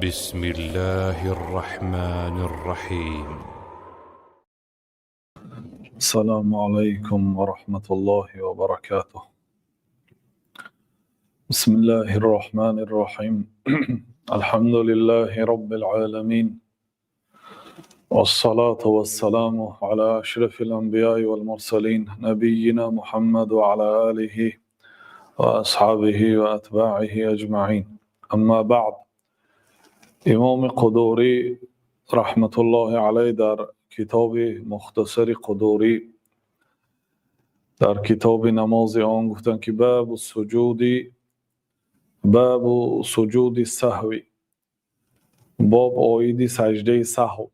بسم الله الرحمن الرحيم. السلام عليكم ورحمة الله وبركاته. بسم الله الرحمن الرحيم. الحمد لله رب العالمين، والصلاة والسلام على أشرف الأنبياء والمرسلين نبينا محمد وعلى آله وأصحابه وأتباعه أجمعين. أما بعد، امام قدوری رحمت الله علیه در کتاب مختصر قدوری در کتاب نماز آن گفتن که باب سجود سهوی، باب آیید سجده سهو،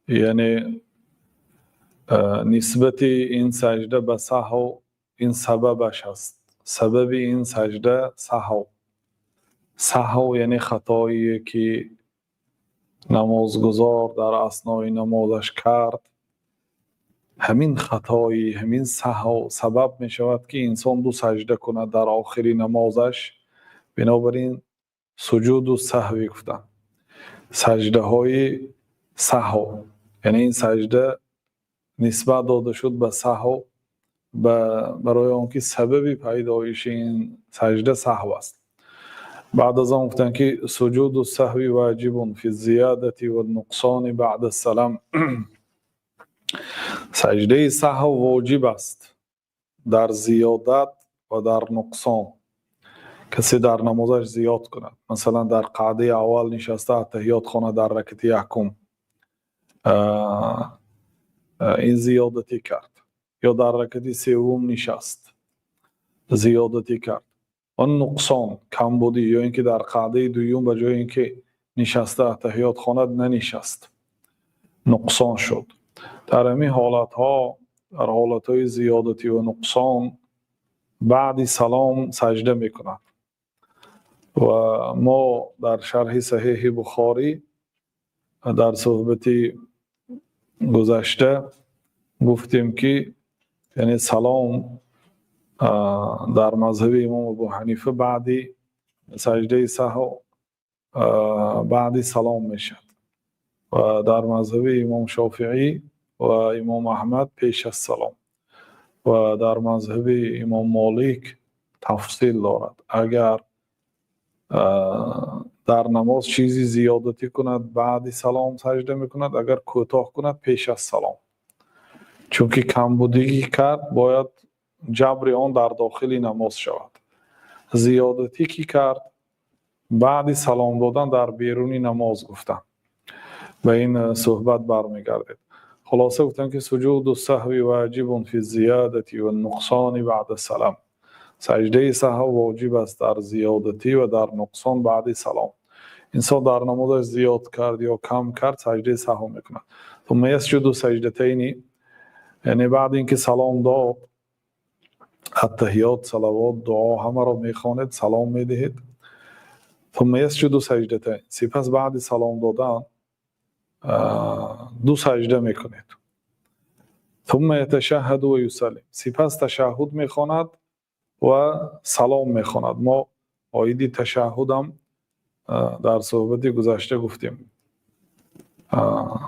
یعنی نسبت این سجده به سهو این سببش است. سبب این سجده سهو یعنی خطایی که نمازگزار در اثنای نمازش کرد. همین خطایی، همین سهو سبب می شود که انسان دو سجده کند در آخری نمازش. بنابراین سجود و سهوی گفتن، سجده های سهو، یعنی این سجده نسبت داده شد به سهو برای آنکه سبب پیدایش این سجده سهو است. بعد از آن گفتن که سجود السهو واجب فی الزیادة و النقصان بعد السلام. سجده سهو واجب است در زیادت و در نقصان. کسی در نمازش زیاد کند، مثلا در قعده اول نشسته اتحیات خانه در رکعت یکم این زیادتی کرد، یا در رکعت سوم نشست زیادتی کرد. آن نقصان کمبودی، یا اینکه در قعده دوم به جای اینکه نشسته اتحیات خواند ننشست، نقصان شد. در همین حالت ها، در حالت های زیادتی و نقصان، بعد سلام سجده میکند. و ما در شرح صحیح بخاری در صحبتی گذشته گفتیم که یعنی سلام در مذهب امام ابو حنیفه بعدی سجده سهو بعدی سلام میشد، و در مذهب امام شافعی و امام احمد پیش از سلام، و در مذهب امام مالک تفصیل دارد. اگر در نماز چیزی زیادتی کند بعد سلام سجده میکند، اگر کوتاه کند پیش از سلام. چون که کمبودی کرد باید جبر آن در داخل نماز شود. زیادتی که کرد بعد سلام دادن در بیرونی نماز گفتن. به این صحبت برمیگردید. خلاصه گفتن که سجود السهو واجب فی الزیادة و النقصان بعد السلام. سجده سهو واجب است در زیادتی و در نقصان بعد سلام. انسان در نمازش زیاد کرد یا کم کرد سجده سهو میکند. ثم یسجد سجدتین، یعنی بعد اینکه سلام داد، التحیات، صلوات، دعا همه را میخواند، سلام میدهید. ثم یسجد سجدتین، سپس بعد سلام دادن دو سجده میکنید. ثم یتشهد و یسلم، سپس تشهد میخواند و سلام میخواند. ما آیدی تشهد هم در صحبت گذشته گفتیم.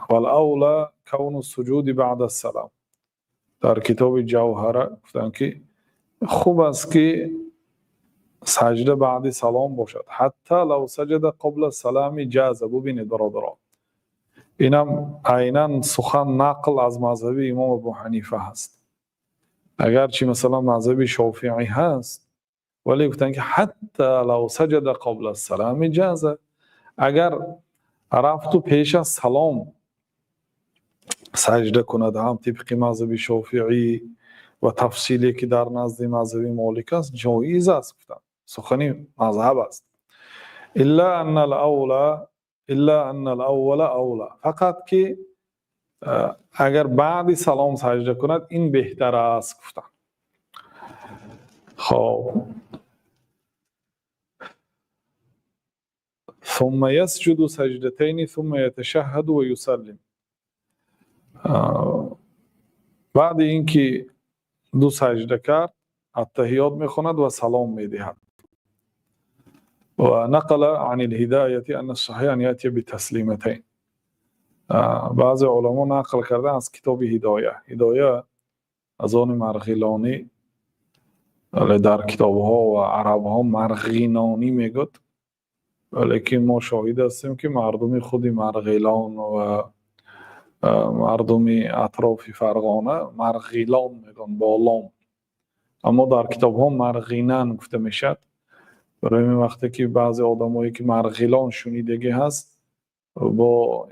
والاولی کون السجود بعد السلام. در کتاب جوهره گفتن که خوب است که سجده بعد سلام باشد، حتی لو سجد قبل السلام جاز. ببینید برادران، اینم عیناً سخن نقل از مذهب امام ابو حنیفه هست. اگرچه مثلا مذهب شافعی هست، ولی گفتن که حتی لو سجد قبل السلام جاز. اگر رفت و پیش از سلام سجده کند، هم طبق مذهب شافعی و تفصیلی که در نزد مذهب مالک است، جایز است. گفتن سخنی مذهب است. الا ان الاول اولا، فقط که اگر بعد سلام سجده کند این بهتر است. گفتن خب ثم يسجد سجدتين ثم يتشهد و یسلم. بعد اینکه دو سجده کرد التحیات میخواند و سلام میدهد. ونقل عن الهداية أن الصحيح أن يأتي بتسلیمتین. بعض علما نقل کردن از کتاب هدایه از آن مرغیلانی، در کتاب ها و عرب ها مرغینانی میگد، ولیکن ما شاهد هستیم که مردم خودی مرغیلان و مردم اطراف فرغانه مرغیلان میگن با لام، اما در کتاب ها مرغینان گفته میشد. برای این وقتی که بعضی آدمایی که مرغیلان شنیدگی هست با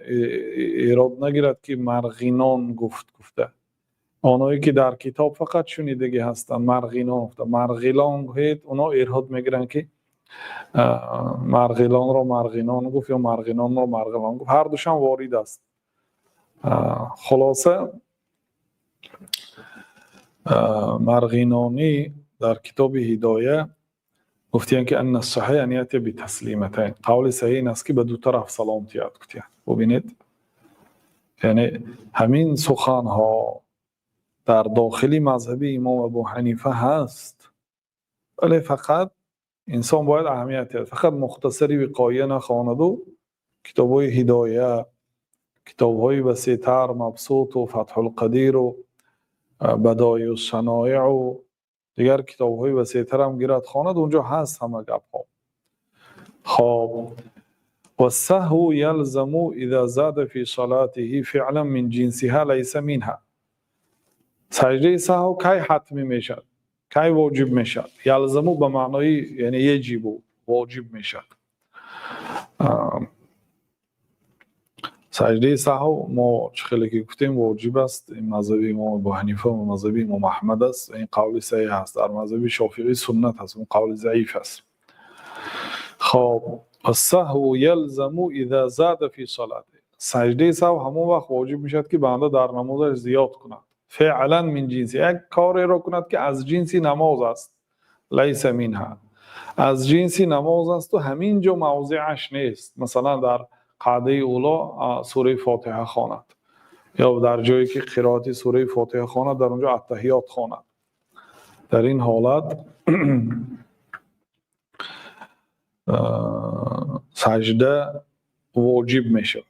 ایراد نگیرد که مرغینان گفته. آنهایی که در کتاب فقط شنیدگی هستن مرغینان گفته، مرغیلان گفت، اونا ایراد میگیرن که مرغیلان را مرغینان گفت یا مرغینان را مرغیلان گفت. هر دوشان وارد است. خلاصه مرغینانی در کتاب هدایه گفتیم که ان الصحیح ان یأتی بتسلیمتین. قول صحیح این است که به دو طرف سلامتی یاد گفتیم. ببینید یعنی همین سخن ها در داخلی مذهبی امام ابو حنیفه هست، ولی فقط انسان باید اهمیت دهد، فقط مختصری وقایه نخواند و کتاب‌های هدایه، کتاب‌های وسیع‌تر مبسوط و فتح القدیر و بدایع الصنایع و دیگر کتاب‌های وسیع‌تر هم گیرد خواند، اونجا هست همه گپ‌ها. خب والسهو يلزم اذا زاد في صلاته فعلا من جنسها ليس منها. سجده سهو کی حتمی میشد، کی واجب میشد؟ یلزمو به معنای یعنی یجب واجب میشد. سجده سهو ما خیلی که گفتیم واجب است. این مذهب امام ابو حنیفه و مذهب امام احمد است. این قول صحیح است. در مذهب شافعی سنت است، اون قول ضعیف است. خب السهو یلزم اذا زاد فی صلاته. سجده سهو همون وقت واجب میشد که بنده در نمازش زیاد کند، فعلا من جنسی، یک کاری را کند که از جنسی نماز است، لیس منها، از جنسی نماز است و همین جا موضعش نیست. مثلا در قعده اولا سوره فاتحه خواند، یا در جایی که قرائت سوره فاتحه خواند در اونجا التحیات خواند. در این حالت سجده واجب میشود.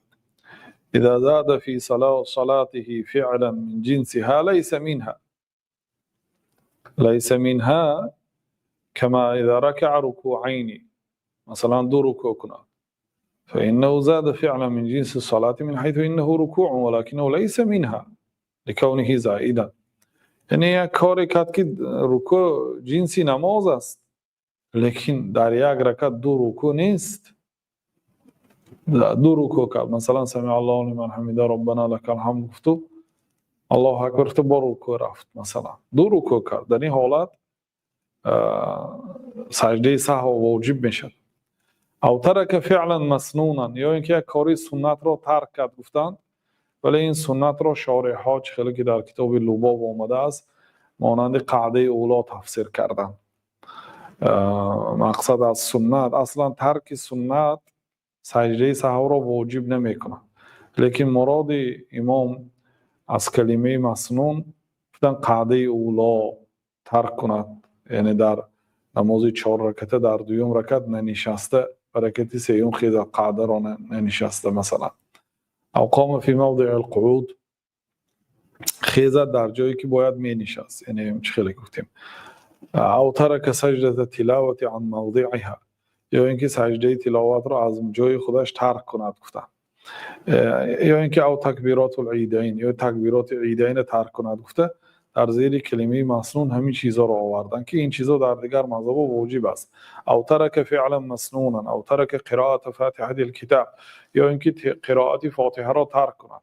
اذا زاد في صلاته فعلا من جنسها ليس منها. ليس منها كما اذا ركع ركوعين، مثلا دو ركوع کند، فانه زاد فعلا من جنس الصلاه من حيث انه ركوع ولكنه ليس منها لكونه زائدا. یعنی یک کاری کرد که رکوع جنسی نماز است، لیکن در یک رکعت دو رکوع نیست. دو رکوع کرد، مثلا سمع الله لمن حمده ربنا لك الحمد گفت، الله اکبر گفت، با رکوع رفت، مثلا دو رکوع کرد. در این حالت سجده سهو واجب میشد. او ترک فعلا مسنونا، یا اینکه یک کاری سنت را ترک کرد گفتند، ولی این سنت را شارح ها خیلی که در کتاب لباب آمده است مانند قعده اولا تفسیر کردند. مقصد از سنت، اصلا ترک سنت سجده سهو را واجب نمی کند، لیکن مراد امام از کلمه مسنون گفتن قعده اولا ترک کند، یعنی در نماز 4 رکعته در دوم رکعت ننشسته، رکعت سوم خیزد قعده را ننشسته مثلا. او قام فی موضع القعود، خیزد در جایی که باید می نشست، یعنی چه خیلی گفتیم. او ترک سجده تلاوت عن موضعها، یا اینکه سجده تلاوت را از جای خودش ترک کند گفتن، یا اینکه او تکبیرات العیدین، یا تکبیرات عیدین ترک کند گفته. در زیر کلمه مسنون همین چیزا را آوردن که این چیزا در دیگر مذهب واجب است. او ترک فعلا مسنونا، او ترک قرائت فاتحه الکتاب، یا اینکه قرائت فاتحه را ترک کند.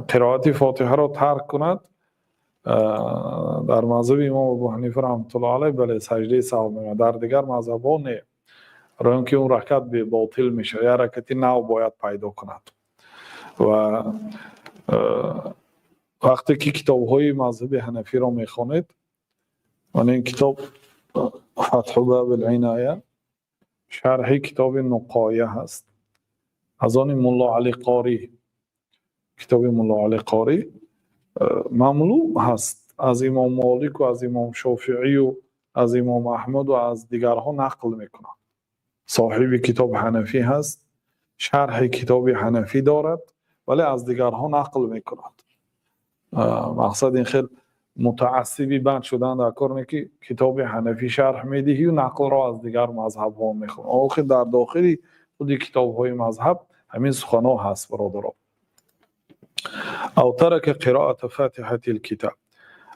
قرائت فاتحه را ترک کند در مذهب امام ابو حنیفه رحمت الله علیه بله سجده سهو می‌شود، در دیگر مذهب‌ها نه، برای اینکه اون رکعت به باطل میشه، یا رکعت نو باید پیدا کند. و وقتی که کتاب‌های مذهب حنفی را میخوانید، و این کتاب فتح باب العنایه شرح کتاب نقایه هست از آن ملا علی قاری، کتاب ملا علی قاری مملو هست از امام مالک و از امام شافعی و از امام احمد و از دیگرها نقل میکنند. صاحب کتاب حنفی هست، شرح کتاب حنفی دارد ولی از دیگرها نقل میکند. مقصد این خیلی متعصبی بند شدن در کار که کتاب حنفی شرح میدهی و نقل را از دیگر مذهب ها میخوان. آخر در داخلی خودی کتاب های مذهب همین سخنا هست برادران. او ترک قرائت فاتحه الکتاب،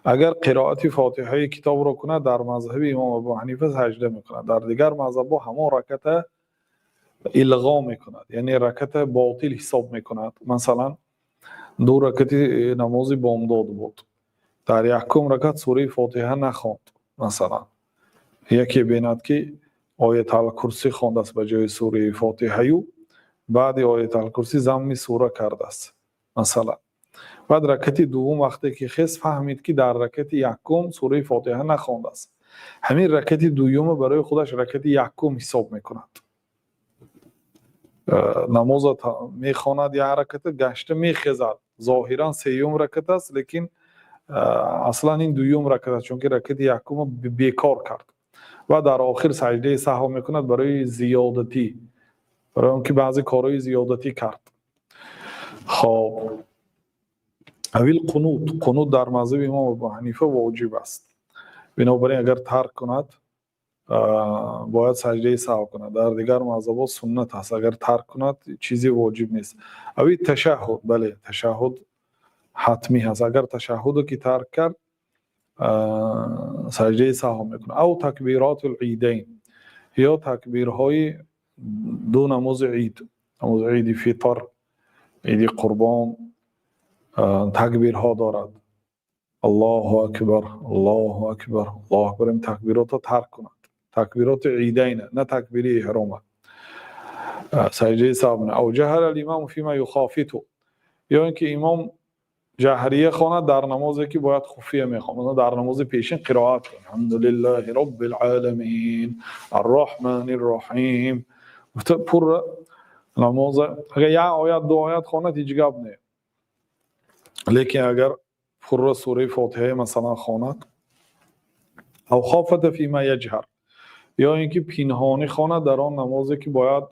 اگر قرائت فاتحه کتاب را کنه در مذهب امام ابو حنیفه سجده میکنه، در دیگر مذهب ها همون رکعت الغا میکند، یعنی رکعت باطل حساب میکند. مثلا 2 رکعت نماز بامداد بود، در یکم رکعت سوره فاتحه نخواند، مثلا یکی بیند که آیت الکرسی خوانده است به جای سوره فاتحه و بعد آیت الکرسی ضم سوره کرده است مثلا، بعد رکعت دوم وقتی که خیس فهمید که در رکعت یکم سوره فاتحه نخوانده است، همین رکعت دوم برای خودش رکعت یکم حساب میکند. نماز میخواند یا حرکت گشته میخیزد، ظاهرا سیوم رکعت است لیکن اصلا این دوم رکعت است چون که رکعت یکم بیکار کرد و در آخر سجده سهو میکند برای زیادتی، برای اون که بعضی کارهای زیادتی کرد. خب اویل قنوت در مذهب امام ابو حنیفه واجب است، بنابراین اگر ترک کند باید سجده سهو کند. در دیگر مذهب‌ها سنت است، اگر ترک کند چیزی واجب نیست. اوی تشهد، بله تشهد حتمی هست، اگر تشهد که ترک کرد سجده سهو میکنه. او تکبیرات العیدین، یا تکبیرهای 2 نماز عید، نماز عید فطر، عید قربان، تکبیرها دارد، الله اکبر الله اکبر الله اکبر، این تکبیرات را ترک کند. تکبیرات عیدین نه تکبیر احرام، سجده سهو. او جهر الامام فيما يخافته، یا اینکه امام جهریه خواند در نمازی که باید خفیه میخواند، در نماز پیشین قرائت کند الحمدلله رب العالمین الرحمن الرحیم، پر نماز اگر یک آیت 2 آیت خواند هیچ گپ نه، لیکن اگر پر سوره فاتحه مثلا خواند. او خافت فیما یجهر، یا اینکه پنهانی خواند در آن نمازی که باید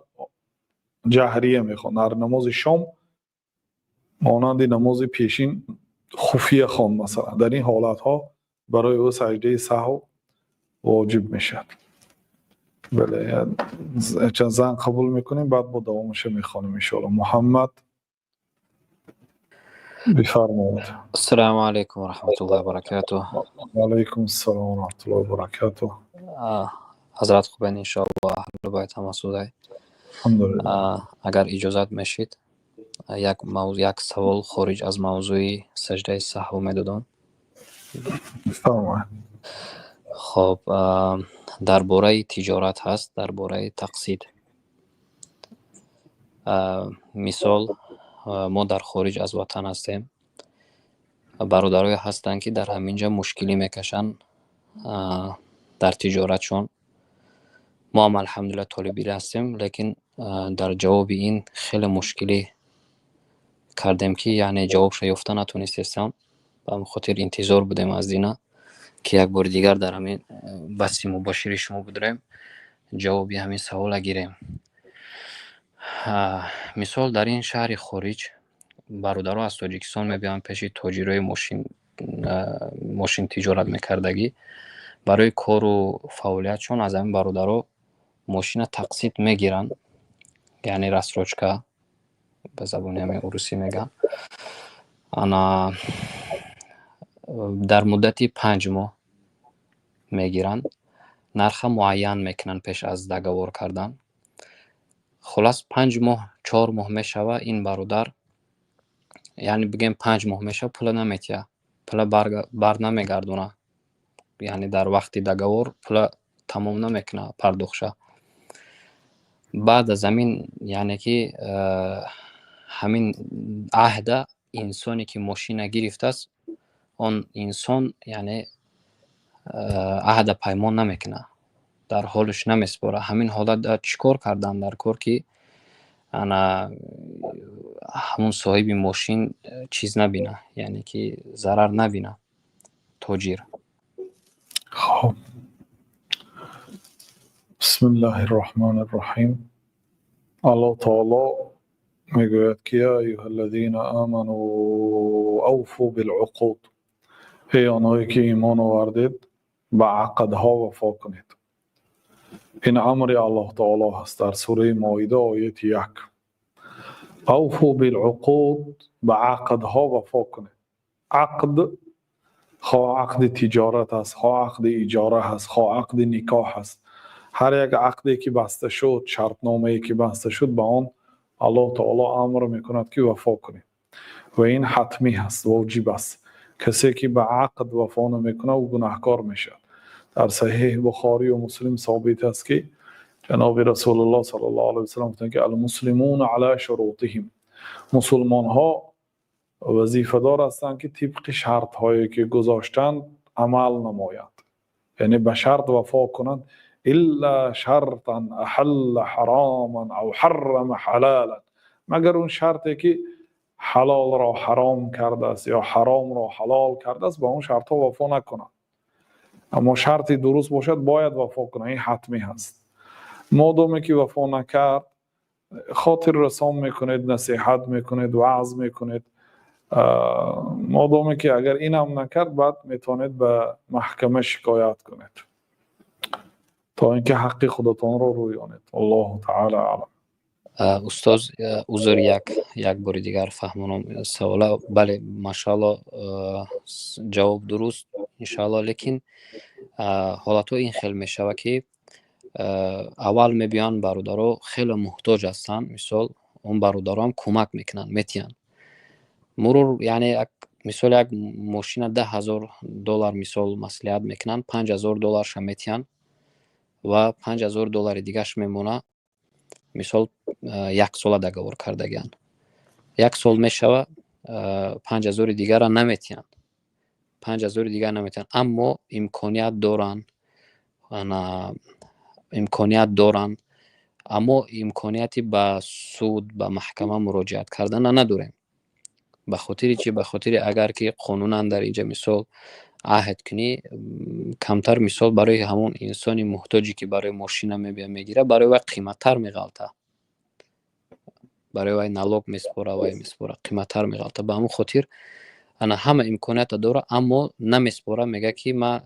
جهریه میخواند، در نماز شام مانند نماز پیشین خفیه خواند مثلا، در این حالت ها برای او سجده سهو واجب میشد. بله چند زن قبول میکنیم بعد با دوامش میخوانیم ان شاء الله. محمد بفرمایید. السلام علیکم و رحمت الله و برکاته. و علیکم السلام و رحمت الله و برکاته. حضرت خوبین ان شاء الله، اهل بیت مسعود. الحمدلله. اگر اجازت میشید یک سوال خارج از موضوع سجده سهو میدادم. بفرمایید. خب درباره تجارت هست، درباره تقسیط. مثال ما در خارج از وطن هستیم، برادرای هستن که در همینجا مشکلی میکشن در تجارتشون. ما هم الحمدلله طالبی هستیم، لیکن در جواب این خیلی مشکلی کردیم که یعنی جوابش یافته نتونستیم، به خاطر انتظار بودیم از دینا که یک بار دیگر در همین بحث مباشر شما بودیم جوابی همین سوال گیریم. مثال در این شهر خارج برادرها از تاجیکستان میبیان پیش تاجرای ماشین تجارت میکردگی، برای کار و فعالیتشون از همین برادرها ماشین تقسیط میگیرن، یعنی رسروچکا به زبان همین روسی میگن. انا در مدتی 5 ماه میگیرن، نرخ معین میکنن پیش از دگوار کردن. خلاص 5 ماه 4 ماه میشوه این برادر، یعنی بگیم 5 ماه میشه پول نمیتیه، پول بر نمیگردونه، یعنی در وقتی دگوار پول تمام نمیکنه پرداخشه. بعد از همین یعنی که همین عهد انسانی که ماشین گرفته است اون انسان یعنی عهد پیمان نمیکنه، در حالش نمیسپاره. همین حالت چیکار کردن در کار که انا همون صاحب ماشین چیز نبینه، یعنی که ضرر نبینه تاجر. خب بسم الله الرحمن الرحیم. الله تعالی میگوید که یا ایها الذین آمنوا اوفوا بالعقود، ای آنهایی که ایمان آوردید به عقدها وفا کنید. این امر الله تعالی هست در سوره مائده آیه 1. اوفوا بالعقود، به عقدها وفا کنید. عقد خواه عقد تجارت است، خواه عقد اجاره هست، خواه عقد نکاح هست، هر یک عقدی که بسته شد، شرطنامه‌ای که بسته شد، به آن الله تعالی امر میکند که وفا کنید و این حتمی هست، واجب است. کسی که به عقد وفا نمیکنه او گناهکار میشه. در صحیح بخاری و مسلم ثابت است که جناب رسول الله صلی الله علیه و سلم گفتند که المسلمون علی شروطهم، مسلمان ها وظیفه دار هستند که طبق شرط هایی که گذاشتند عمل نمایند، یعنی به شرط وفا کنند. الا شرطا احل حراما او حرم حلالا، مگر اون شرطی که حلال را حرام کرده است یا حرام را حلال کرده است با اون شرط ها وفا نکنند. اما شرطی درست باشد باید وفا کنند، این حتمی هست. مادامی که وفا نکرد خاطر رسان میکنید، نصیحت میکنید، وعظ میکنید. مادامی که اگر این هم نکرد بعد میتونید به محکمه شکایت کنید تا اینکه حق خودتان را رویانید. الله تعالی اعلم. استاد عذر یک بار دیگر فهمونم سوالا. بله ماشاءالله جواب درست انشاءالله. لیکن حالت این خیلی میشوه که اول میبیان برادرها خیلی محتاج هستن، مثال اون برادرها هم کمک میکنن میتین مرور، یعنی مثال یک ماشین $10,000 مثال مصلحت میکنن، $5,000 ش میتین و $5,000 دیگهش میمونه مثال 1 سال договор کردگان، 1 سال میشوه 5,000 دیگر را نمیتین، 5,000 دیگر نمیتین، اما امکانیت دارن اما امکانیتی به سود به محکمه مراجعت کردن نداریم. به خاطر چی؟ به خاطر اگر که قانونا در اینجا مثال عهد کنی کمتر، مثال برای همون انسانی محتاجی که برای ماشین میگیره برای وقت قیمتتر میغلطه، برای وای نالوگ میسپوره و میسپوره قیمتتر میغلطه. به همون خاطر انا همه امکانیت داره اما نمیسپوره، میگه که ما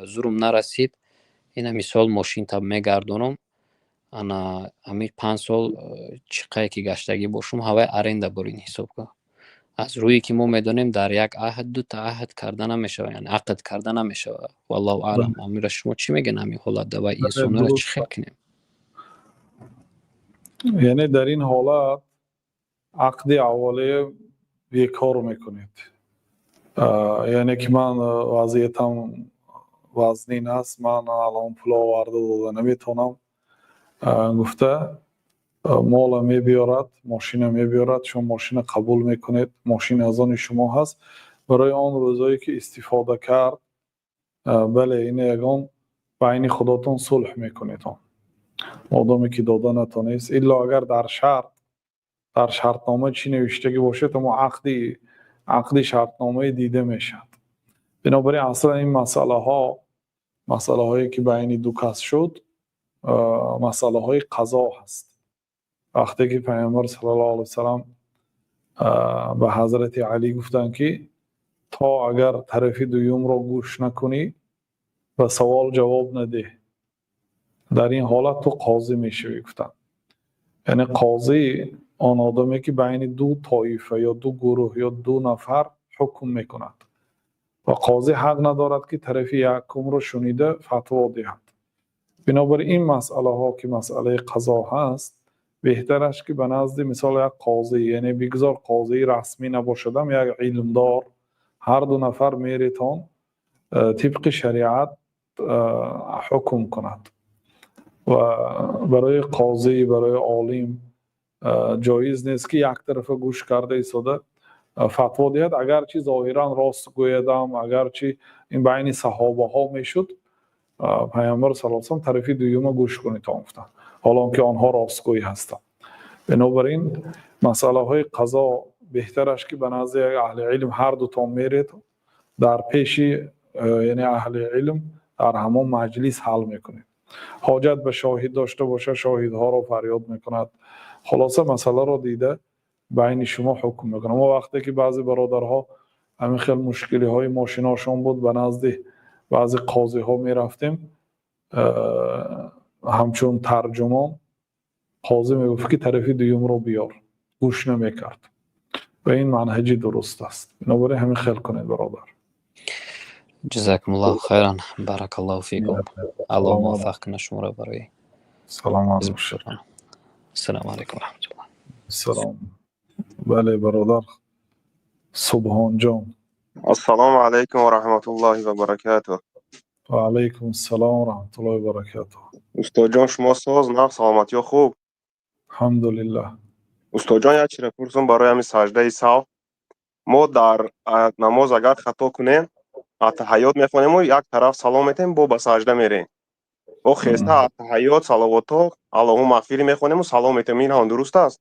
زورم نرسید اینا مثال ماشین تا میگردونم، انا همین 5 سال چقدر که گشتگی باشم هوای ارنده برین حساب کن. از روی که ما میدونیم در یک عهد 2 تا عهد کردن نمیشه، یعنی عقد کردن نمیشه. والله اعلم. امیر شما چی میگن همین حالت دوا انسان را چی خیل کنیم؟ یعنی در این حالت عقد اولیه بیکار میکنید. یعنی که من وضعیتم وزنین است، من الان پول آورده داده نمیتونم، گفته مال میبیارد، ماشین میبیارد، شما ماشین قبول میکنید، ماشین از آن شما هست برای آن روزایی که استفاده کرد. بله این یگان بین خودتون صلح میکنید. مادامی که داده نتونید الا اگر در شرطنامه چی نوشتگی باشه اما عقدی شرطنامه دیده میشد. بنابراین اصلا این مسئله هایی که بین دو کس شد مسئله های قضا هست. وقتی که پیامبر صلی الله علیه و سلم به حضرت علی گفتن که تا اگر طرف دوم را گوش نکنی و سوال جواب نده در این حالت تو قاضی میشوی گفتن. یعنی قاضی آن آدمی که بین دو طایفه یا دو گروه یا دو نفر حکم میکند و قاضی حق ندارد که طرف یکم را شنیده فتوا دهد. بنابراین این مسئله ها که مسئله قضا هست بهترش که به نزد مثال یک قاضی، یعنی بگذار قاضی رسمی نباشدم یک علمدار، هر دو نفر میریتان طبق شریعت حکم کند. و برای قاضی، برای عالم جایز نیست که یک طرف گوش کرده ایستاده فتوا دهد. اگرچه ظاهرا راست گویدم، اگرچه این بین صحابه ها میشد، پیامبر صلی الله علیه و سلم طرف دوم گوش کنید تا گفتن، حالا که آنها راستگوی هستند. بنابراین مسئله های قضا بهترش که به نزد اهل علم هر دو تا میرید در پیش، یعنی اهل علم در همون مجلس حل میکنید. حاجت به شاهد داشته باشه شاهدها رو فریاد میکند. خلاصه مسئله رو دیده بین شما حکم میکنم. ما وقتی که بعضی برادرها همین خیلی مشکلی های ماشیناشون بود به نزد بعضی قاضی ها میرفتیم همچون ترجمان، قاضی میگفت که طرف دوم رو بیار، گوش نمیکرد و این منهجی درست است. بنابراین همین خیال کنید برادر. جزاکم الله خیرا، بارک الله فیکم. الله موفق کنه شما را برای سلام حزب علیکم. قرآن. السلام علیکم و رحمت الله. سلام. بله برادر سبحان جان. السلام علیکم و رحمت الله و برکاته. و علیکم السلام و رحمت الله و برکاته. استاد جان شما ساز نه سلامتی ها خوب؟ الحمدلله. استاد جان یک چیز پرسم برای همین سجده سهو. ما در نماز اگر خطا کنیم اتحیات میخونیم و یک طرف سلام میتیم با به سجده میریم و خسته اتحیات صلوات اللهم اغفر میخونیم و سلام میتیم. این هم درست است؟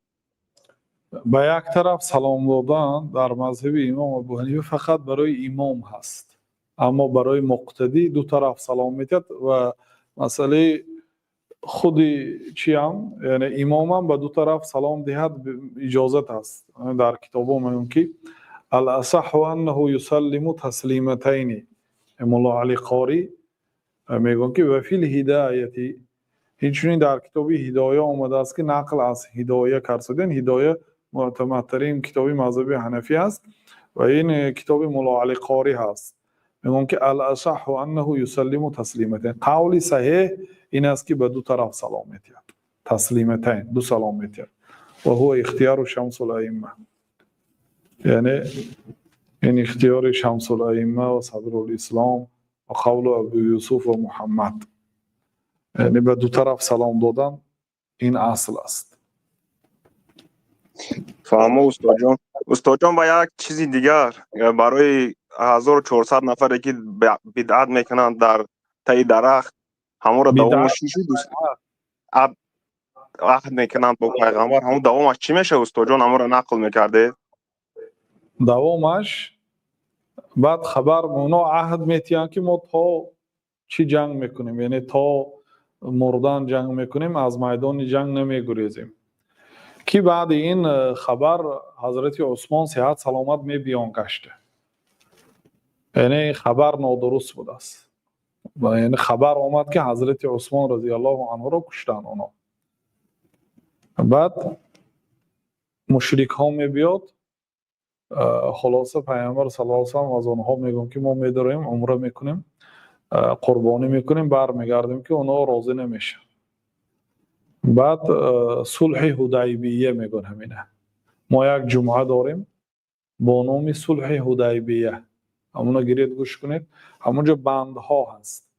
به یک طرف سلام دادن در مذهب امام ابو حنیفه فقط برای امام هست، اما برای مقتدی دو طرف سلام میتید و مسئله خودی چی هم یعنی امام هم به دو طرف سلام دهد اجازت هست. در کتابو میگن که الاصح انه یسلم تسلیمتین. مولا علی قاری میگن که و فی الهدایه اینچنین در کتاب هدایه آمده است که نقل از هدایه کرده. هدایه معتمدترین کتابی مذهبی حنفی است و این کتاب مولا علی قاری هست. میگن که الاصح انه یسلم تسلیمتین. قولی صحیح این است که به دو طرف سلام میتید، تسلیمتین، دو سلام میتید و هو اختیار شمس الائمه. یعنی این اختیار شمس الائمه و صدر الاسلام و قول ابو یوسف و محمد، یعنی به دو طرف سلام دادن این اصل است. فهمو استاد جان. استاد جان با یک چیزی دیگر برای 1400 نفری که بدعت میکنند در تای درخت همون را دوامش چی شد؟ عهد میکنند با پیغمبر همون دوامش چی میشه استاد جان؟ همون را نقل میکرده دوامش بعد خبر اونا عهد میتیان که ما تا چی جنگ میکنیم، یعنی تا مردن جنگ میکنیم، از میدان جنگ نمیگریزیم. که بعد این خبر حضرت عثمان صحت سلامت می بیان گشته، یعنی خبر نادرست بود است. یعنی خبر آمد که حضرت عثمان رضی الله عنه را کشتن اونا. بعد مشرک ها می بیاد، خلاصه پیامبر صلی الله علیه و آله از اونها میگن که ما میداریم عمره میکنیم، قربانی میکنیم، برمیگردیم که اونا راضی نمیشه. بعد صلح حدیبیه میگن همینه. ما یک جمعه داریم با نام صلح حدیبیه، همونا گیرید گوش کنید. همونجا بندها هست،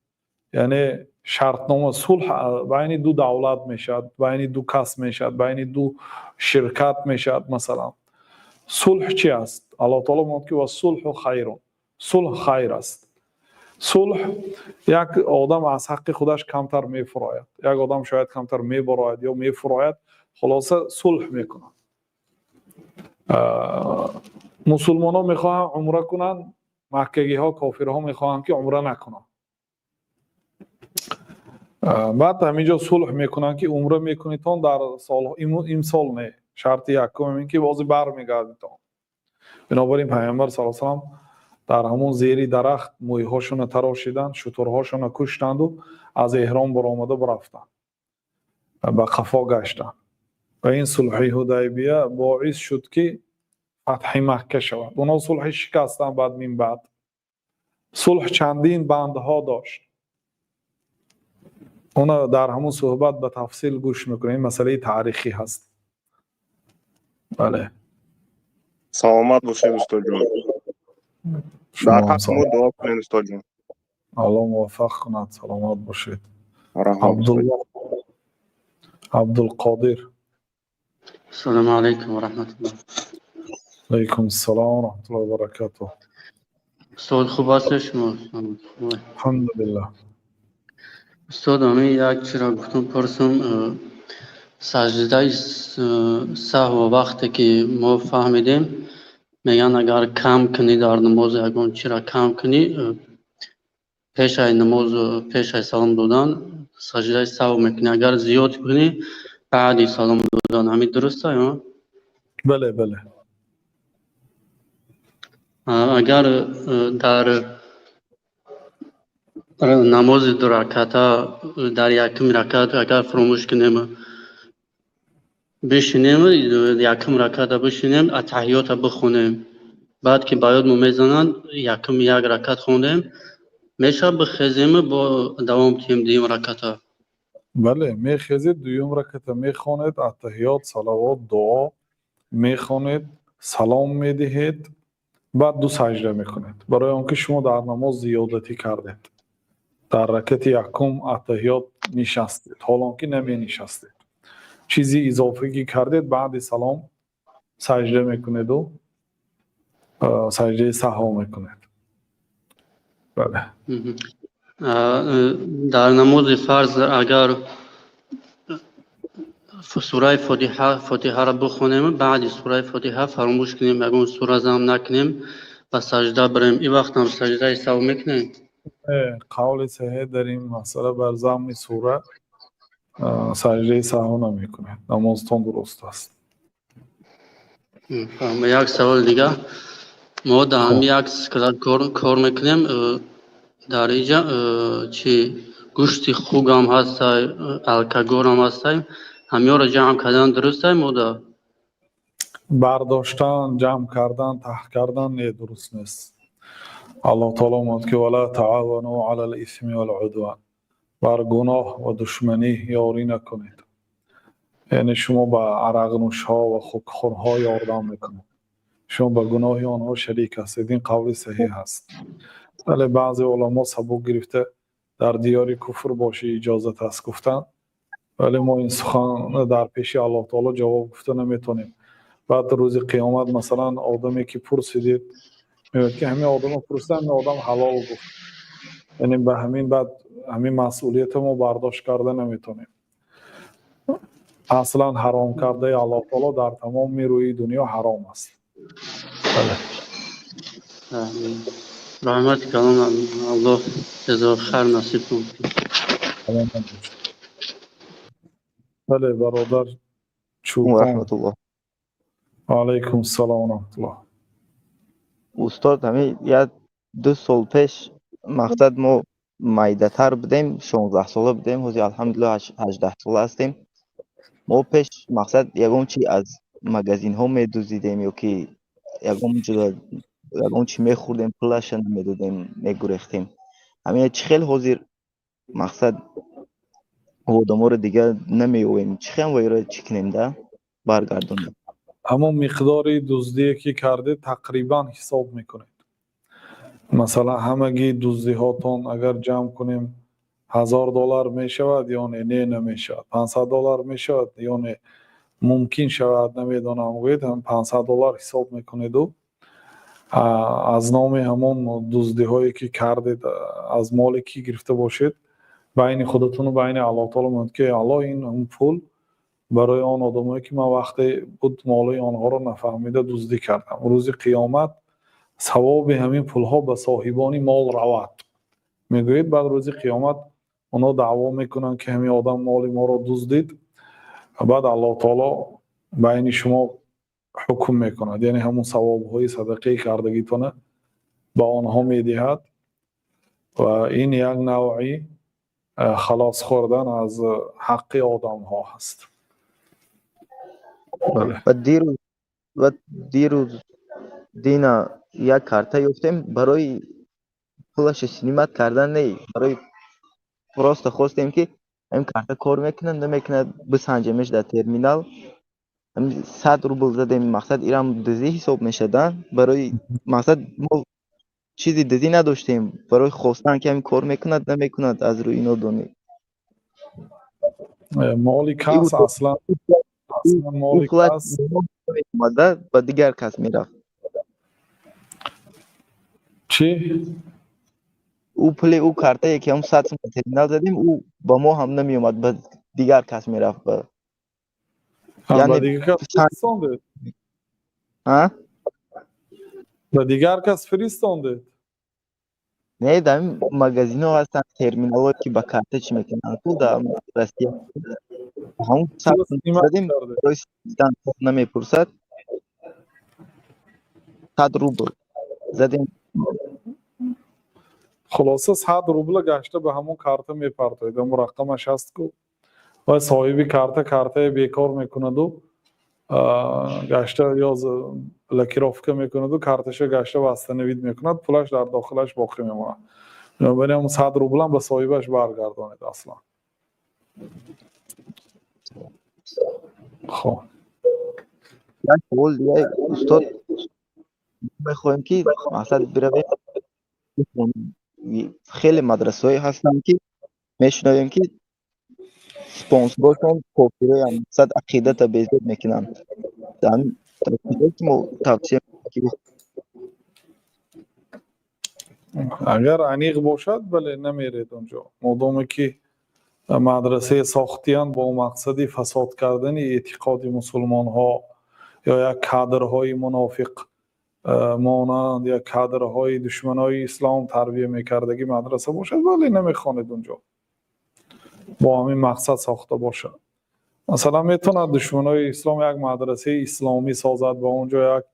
یعنی شرطنامه صلح بین دو دولت میشد، بین دو کس میشد، بین دو شرکت میشد. مثلا صلح چی است؟ الله تعالی میگه که والصلح خیر، صلح خیر است. صلح یک آدم از حق خودش کمتر میفراید، یک آدم شاید کمتر میبراید یا میفراید، خلاصه صلح میکنه. مسلمان ها میخواهن عمره کنن، مکگی ها کافر ها میخواهن که عمره نکنن. بعد همینجا صلح میکنن که عمره میکنیتون در سال امسال نه، شرط یکم این که بازی برمیگردیتون. بنابراین پیامبر صلی الله علیه و سلم در همون زیر درخت مویهاشون تراشیدن، شترهاشون کشتند و از احرام برآمده برفتن، به قفا گشتن. و این صلح حدیبیه باعث شد که فتح مکه شود. اونا صلح شکستن. بعد من بعد صلح چندین بندها داشت. اونا در همون صحبت به تفصیل گوش میکنیم. مسئله تاریخی هست. بله. سلامت باشید استاد جان. در حق ما دعا کنید استاد جان. الله موفق کند. سلامت باشید. عبدالقادر. السلام علیکم و رحمت الله. علیکم السلام و رحمت الله و برکاته. استاد خوب هست شما؟ الحمدلله. استاد من یک چیز را گفتم پرسم، سجده سهو وقتی که ما فهمیدیم میگن اگر کم کنی در نماز یگان چی را کم کنی پیش نماز پیش سلام دادن سجده سهو میکنی. اگر زیاد کنی بعدی سلام دادن. همین درسته یا؟ بله بله. اگر در نماز دو رکعته در یکم رکعت اگر فراموش کنیم بشینیم، یکم رکعت بشینیم اتحیات بخونیم، بعد که باید میزنن یکم یک رکعت خوندیم میشه بخزیم با دوام تیم دیم رکعت. بله میخیزید دویم رکعت میخونید اتحیات صلوات دعا میخونید سلام میدهید بعد دو سجده میکنید. برای آنکه شما در نماز زیادتی کردید، در رکعت یکم اتحیات نشستید حالان که نمی نشستید، چیزی اضافه که کردید بعد سلام سجده میکنید و سجده سهو میکنید. بله. در نماز فرض اگر سوره فاتحه را بخونیم بعد سوره فاتحه فراموش کنیم اگر سوره زم نکنیم و سجده بریم، این وقت هم سجده سهو میکنیم. قول صحیح در این مسئله بر ضمن سوره سجده سهو نمیکنید، نمازتان درست است. یک سوال دیگه، ما در همین یک کلاس کار میکنیم در اینجا چی گوشت خوک هم هست الکگور هم هست، همه را جمع کردن درسته مودا؟ برداشتن جمع کردن ته کردن نه درست نیست. الله تعالی میگه که ولا تعاونوا علی الاثم والعدوان، بر گناه و دشمنی یاری نکنید. یعنی شما با عرق نوش ها و خوکخور ها یاردم میکنید، شما با گناه آنها شریک هستید. این قول صحیح است. ولی بعضی علما سبک گرفته در دیار کفر باشی اجازت است گفتن، ولی ما این سخن در پیش الله تعالی جواب گفته نمیتونیم. بعد روز قیامت مثلا آدمی که پرسیدید میگه که همین آدم پرسیدن همین آدم حلال گفت، یعنی به همین بعد همین مسئولیت ما برداشت کرده نمیتونیم. اصلا حرام کرده الله تعالی در تمام روی دنیا حرام است. بله. رحمت کنم الله جزا خیر نصیب کنه. بله برادر و چوپان. رحمت الله. علیکم السلام و رحمت الله. استاد همین یک 2 سال پیش مقصد ما مایده تر بودیم، 16 ساله بودیم، حاضر الحمدلله 18 ساله هستیم. ما پیش مقصد یگان چی از مگزین ها میدوزیدیم یا که یگان چی میخوردیم پولش نمیدادیم میگریختیم. همین چی خیلی حاضر مقصد آدم رو دیگه نمیویم چی خیلی ویرای چی کنیم ده برگردونیم. همون مقداری دزدی که کرده تقریبا حساب میکنید. مثلا همگی دزدی هاتون اگر جمع کنیم $1000 میشود یا نه نمیشود، $500 میشود یا نه ممکن شود نمیدونم گوید هم $500 حساب میکنید و از نام همون دزدی هایی که کردید از مالی که گرفته باشید بین خودتون و بین الله تعالی میگید که الله این پول برای آن آدمایی که من وقتی بود مالی آنها رو نفهمیده دزدی کردم، روز قیامت ثواب همین پول ها به صاحبان مال رود. میگوید بعد روز قیامت اونا دعوا میکنن که همین آدم مال ما رو دزدید، بعد الله تعالی بین شما حکم میکند، یعنی همون ثواب های صدقه کردگیتونه به آنها میدهد و این یک نوعی خلاص خوردن از حق آدم ها هست. بله. و دیروز دینا یک کارت یافتیم برای پولش سینیمات کردن نه، برای راست خواستیم که این کارت کار میکنه نمیکنه بسنجیمش در ترمینال. همین 100 روبل زدیم مقصد ایران دزدی حساب میشدن، برای مقصد ما چیزی دزدی نداشتیم، برای خواستن که همین کار میکند نمیکند از روی اینو دونی مالی کس اصلا مالی کس اومده با دیگر کس میرفت. چی؟ او پلی او کارته که هم 100 ترمینال زدیم او با ما هم نمی اومد، با دیگر کس میرفت. یعنی دیگر کس فرستانده؟ ها؟ با دیگر کس فرستانده؟ نه در این مگزین ها هستن ترمینال که با کارت چی میکنن تو در راستی همون ساعت چرا سیمت زدیم کرده برای سیستان نمیپرسد 100 روبل زدیم خلاصه 100 روبل گشته به همون کارت میپردازید اون رقمش هست که و صاحبی کارت بیکار میکند و گشته یا لکیرافکه میکند و کارتش گشته بسته نوید میکند پولش در داخلش باقی میمونه بنابراین اون 100 روبل هم به صاحبش برگردانید اصلا خب یک سوال دیگه استاد میخوایم که مثلا برویم خیلی مدرسه های هستن که میشنویم که سپانسرشون کافیره هم صد عقیده تا بیزید میکنن در تفسیر که ما توصیه میکنیم اگر عمیق باشد بله نمیرید اونجا مادامی که مدرسه ساختیان با مقصد فساد کردن اعتقاد مسلمان ها یا یک کادرهای منافق مانند یا کادرهای دشمنای اسلام تربیه میکردگی مدرسه باشد ولی نمیخواند اونجا با همین مقصد ساخته باشد مثلا میتوند دشمنای اسلام یک مدرسه اسلامی سازد با اونجا یک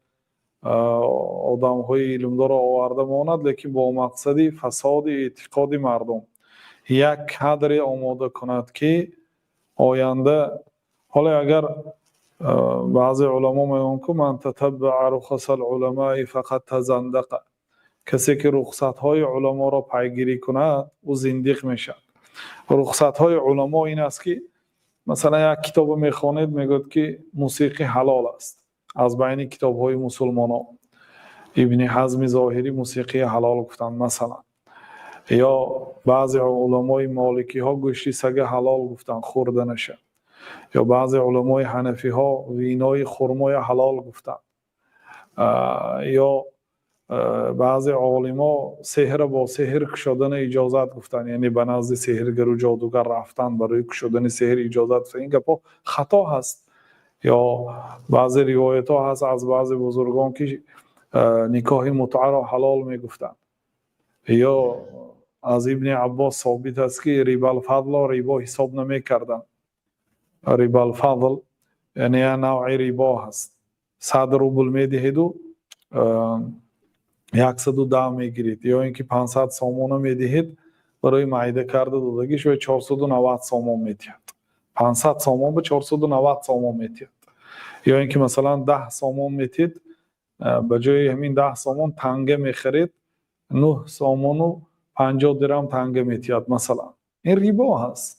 آدم های علمدار آورده ماند لیکن با مقصد فساد اعتقاد مردم یک کادر آماده کند که آینده حالا اگر بعضی علما میگن که من تتبع رخص العلماء فقط تزندق کسی که رخصت های علما را پیگیری کند او زندیق میشد رخصت های علما این است که مثلا یک کتاب میخوانید میگوید که موسیقی حلال است از بین کتاب های مسلمان ها ابن حزم ظاهری موسیقی حلال گفتند مثلا یا بعضی علمای مالکی ها گوشت سگ حلال گفتند خورده نشه یا بعضی علمای حنفی ها وینای خرمای حلال گفتند یا بعضی عالما سحر با سحر کشیدن اجازت گفتند یعنی به نزد سحرگر و جادوگر رفتن برای کشیدن سحر اجازت این گپا خطا هست یا بعضی روایت ها هست از بعضی بزرگان که نکاح متعه را حلال می گفتند یا از ابن عباس ثابت است که ریبا الفضل را ریبا حساب نمی کردند ریبا الفضل یعنی نوع ریبا هست 100 روبل می دهید و 110 میگیرید یا اینکه 500 سامان میدهید برای معایده کرده دادگیش و 490 سامان میدهید 500 سامان به 490 سامان میدهید یا اینکه مثلا 10 سامان میدهید به جای همین 10 سامان تنگه میخرید 9 سامان و 50 درهم تنگه میدهید مثلا این ریبا هست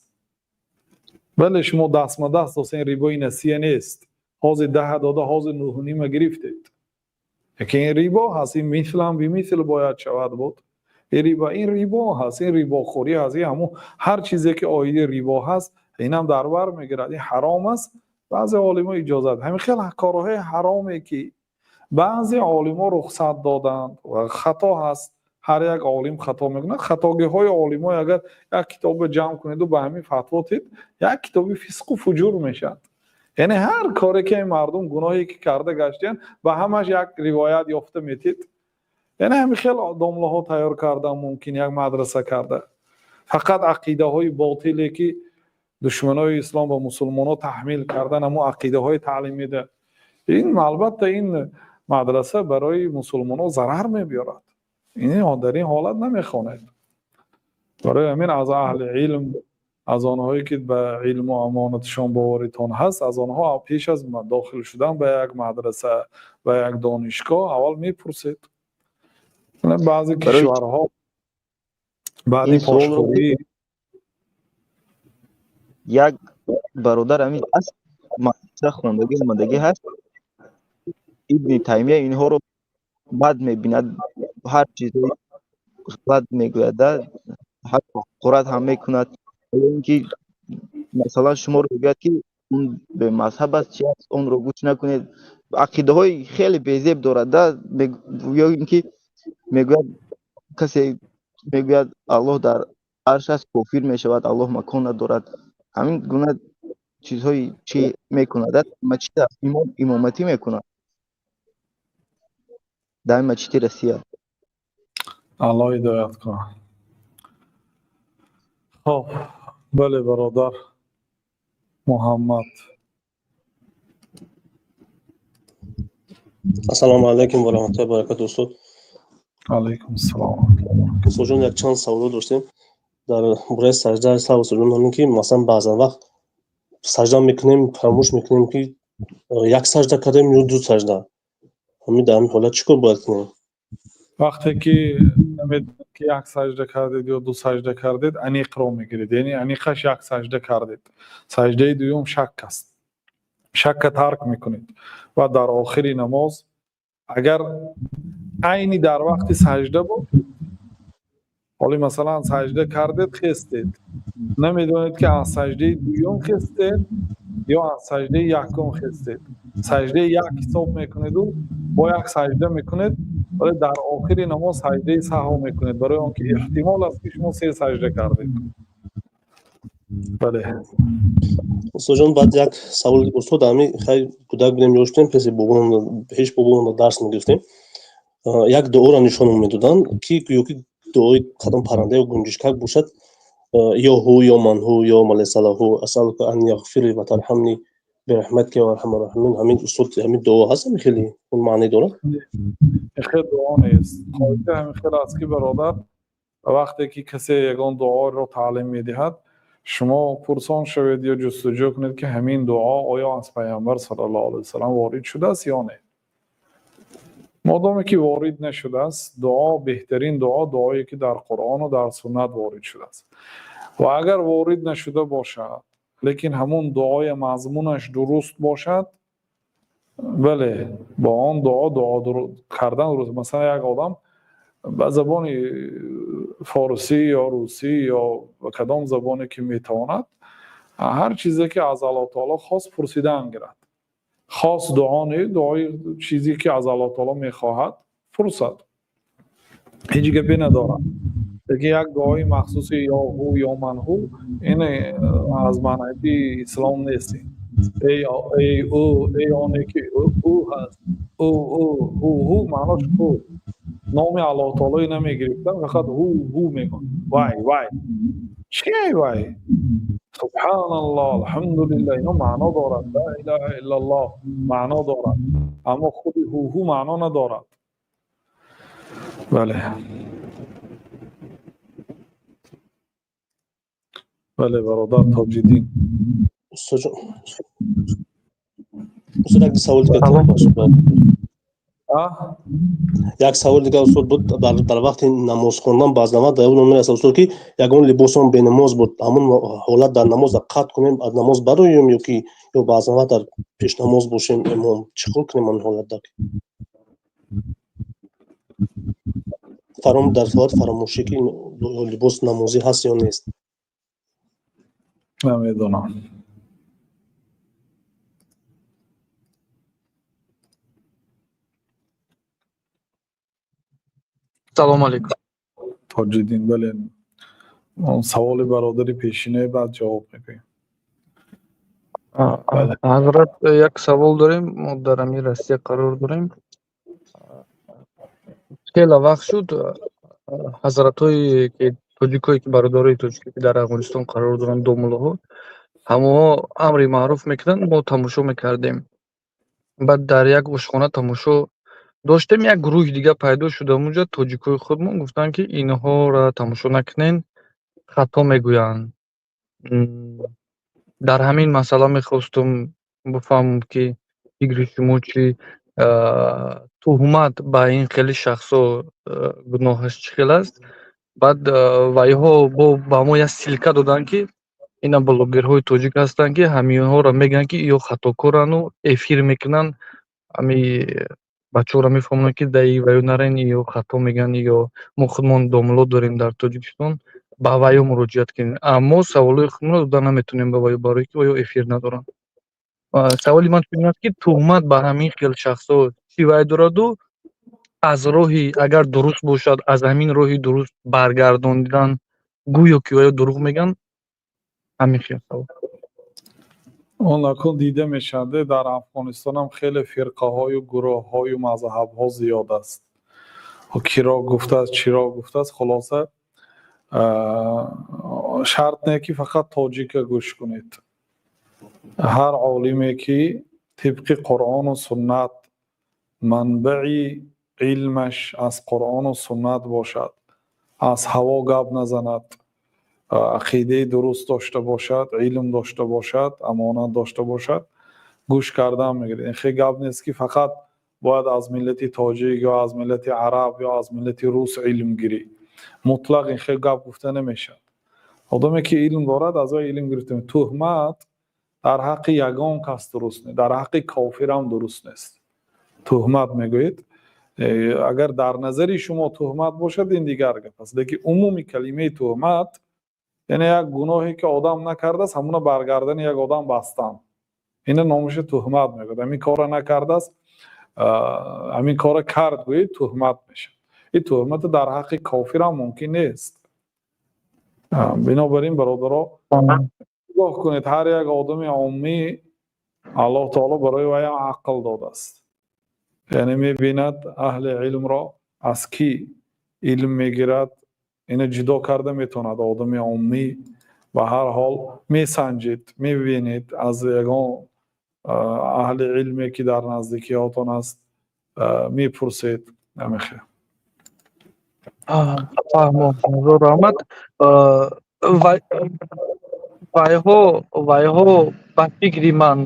بله شما دست دست این ریبای نسیه نیست حاضر 10 داده حاضر 9.5 گرفتید که این ریبا هست این مثل هم مثل باید شود بود این ریبا هست این ریبا خوری هست این همون هر چیزی که آیه ریبا هست این هم در بر میگیرد این حرام است بعضی علما اجازه همین خیلی کارهای حرامی که بعضی علما رخصت دادند و خطا هست هر یک عالم خطا میکنه خطاگی های علما اگر یک کتاب جمع کنید و به همین فتوا دید یک کتابی فسق و فجور میشد یعنی هر کاری که این مردم گناهی که کرده گشتن به همش یک روایت یافته میتید یعنی همین خیلی دامله ها تیار کردن ممکن یک مدرسه کرده فقط عقیده های باطلی که دشمنای اسلام و مسلمان ها تحمیل کردن اما عقیده های تعلیمی ده این البته این مدرسه برای مسلمان ها ضرر میبیارد این در این حالت نمیخواند برای همین از اهل علم از آنهایی که به علم و امانتشان باوریتان هست از آنها پیش از داخل شدن به یک مدرسه و یک دانشگاه اول میپرسید بعضی کشورها بعدی پاشخوری یک برادر همین هست مدرسه خوندگی هست ابن تیمیه اینها رو بد میبیند هر چیزی بد میگوید حتی قرات هم میکند اینکه مثلا شما رو بگوید که اون به مذهب است چی است اون رو گوش نکنید عقیده های خیلی بیزیب دارد یا اینکه میگوید کسی میگوید الله در عرش است کافر میشود الله مکان ندارد همین گونه چیزهای چی میکند مسجد امامتی میکند در مسجد روسیه الله هدایت کنه. خب بله برادر محمد. ассалому алайкум ва раҳматуллоҳи ва баракатуҳ. устод علیکم السلام. устод ҷон, як чанд саволо доштем дар бораи саҷдаи саҳв. устод ҷон, ҳамин ки масалан баъзан вақт саҷда мекунем, фаромӯш мекунем ки як саҷда кардем ё ду саҷда. ҳамин дар ҳамин ҳолат чӣ кор бояд кунем? وقتی که نمیدونید که یک سجده کردید یا دو سجده کردید انیق رو میگیرید، یعنی انیقش یک سجده کردید، سجده دوم شک است، شک ترک میکنید و در آخر نماز اگر عینی در وقت سجده بود، حالی مثلا سجده کردید خستید، نمیدونید که از سجده دوم خستید یا از سجده یکم خستید، سجده یک حساب میکنید و با یک سجده میکنید، ولی در آخر نماز سجده سهو میکنید برای آنکه احتمال است که شما سه سجده کردید. بله устод ҷон, баъд як саволи устод, ҳамин хай кӯдак будем ё шудем, песи бобонам, пеш бобонам дарс мегирифтем. Як дуоро нишонам медоданд ки гӯё ки дуои кадом парранда ё гунҷишкак бошад, ё ҳу ё ман ҳу ё малесалаҳу асъалука ан яғфири ва тарҳамни бирахматика ё арҳамар раҳимин. ҳамин устод ҳамин дуо ҳаст, ҳамин хеле он маъне дорад? خیلی دعا نیست. خواهیده همین خیلی است که برادر وقتی که کسی یگان دعا رو تعلیم میدهد شما پرسان شوید یا جستجو کنید که همین دعا آیا از پیامبر صلی الله علیه وسلم وارد شده است یا نه. مادامی که وارد نشده است، دعا بهترین دعا دعایی که در قرآن و در سنت وارد شده است. و اگر وارد نشده باشد لیکن همون دعای مضمونش درست باشد، بله با آن دعا کردن درست. مثلا یک آدم به زبان فارسی یا روسی یا کدام زبانی که میتواند هر چیزی که از الله تعالی خاص پرسیدن گیرد، خاص دعا نه، دعای چیزی که از الله تعالی میخواهد فرصت هیچ گپی ندارد. دیگه یک دعای مخصوص یا هو یا من هو این از منهج اسلام نیست. ای او ای آنی که او هست، او معناش او، نام الله تعالی نمیگرفتن، فقط هو میگن. وای چی وای؟ سبحان الله الحمدلله اینا معنا دارد، لا اله الا الله معنا دارد، اما خود هو معنا ندارد. بله بله برادر تاج‌الدین. устод ҷон, устод як саволи дигар буд. Як саволи дигар устод буд, дар вақти намоз хондан баъзан вақт дар он меаст устод ки ягон либосон бенамоз буд, ҳамон ҳолат дар намоз қатъ кунем, аз намоз бароем ё ки ё баъзан вақт дар пешнамоз бошем имом, чӣ кор кунем ан ҳолатда? дар ҳолати фаромӯшӣ ки либос намозӣ ҳаст ё нест? نمیدونم. سلام علیکم. تاج‌الدین بله اون سوال برادری پیشینه بعد جواب میدیم. بله حضرت یک سوال داریم، ما در امیر راستی قرار داریم. خیلی وقت شد حضرت هایی که توجیکایی که برادرای توجیکی که در افغانستان قرار دارن، دو ملاها همه امری معروف میکنن، ما تماشا میکردیم. بعد در یک اشخانه تماشا داشتیم، یک گروه دیگه پیدا شده اونجا، توجیکای خودمون گفتن که اینها را تماشا نکنین، خطا میگوین. در همین مسئله میخواستم بفهمم که فکر شما چی، تهمت به این خیلی شخصا گناهش چی خیلی است. بعد وایها با ما یک سیلکه دادن که اینا بلاگرهای توجیک هستن که همینها را میگن که یا خطاکارن و افیر میکنن، همی بچه ها را میفهمن که دایی وایو نرین یا خطا میگن یا ما خودمان داملو داریم در تاجیکستان با وایو مراجعت کنین. اما سوالای خودمون رو دادن نمیتونیم به وایو برای که وایو افیر ندارن. سوالی من چون است که تهمت به همین خیلی شخصا چی وای دارد و از راهی اگر درست باشد از همین راهی درست برگرداندن گویا که وایو دروغ میگن. همین خیلی سوال. اون اکنون دیده میشده در افغانستان هم خیلی فرقه های و گروه های و مذهب ها زیاد است و کی را گفته است چی را گفته است. خلاصه شرط نه که فقط تاجیک گوش کنید. هر عالمی که طبق قرآن و سنت منبع علمش از قرآن و سنت باشد، از هوا گپ نزند، عقیده درست داشته باشد، علم داشته باشد، امانت داشته باشد، گوش کردن میگیرید. این خیلی گپ نیست که فقط باید از ملت تاجیک یا از ملت عرب یا از ملت روس علم گیری. مطلق این خیلی گپ گفته نمیشه. آدمی که علم دارد از او علم گرفته. تهمت در حق یگان کس درست نیست، در حق کافر هم درست نیست. تهمت میگوید اگر در نظر شما تهمت باشد این دیگر گپ است، لیکن عمومی کلمه تهمت یعنی یک گناهی که آدم نکرده است همون برگردن یک آدم بستن، این نامش تهمت میگوید. همین کار نکرده است، همین کار کرد گوید تهمت میشه. این تهمت در حق کافر هم ممکن نیست. بنابراین برادرها نگاه کنید، هر یک آدم عامی الله تعالی برای وی عقل داده است. یعنی میبیند اهل علم را از کی علم میگیرد اینو جدا کرده میتوند. آدم عامی به هر حال میسنجید، میبینید از یگان اهل علمی که در نزدیکیاتون است میپرسید. نمیخواه حضور رحمت вайҳо ба фикри ман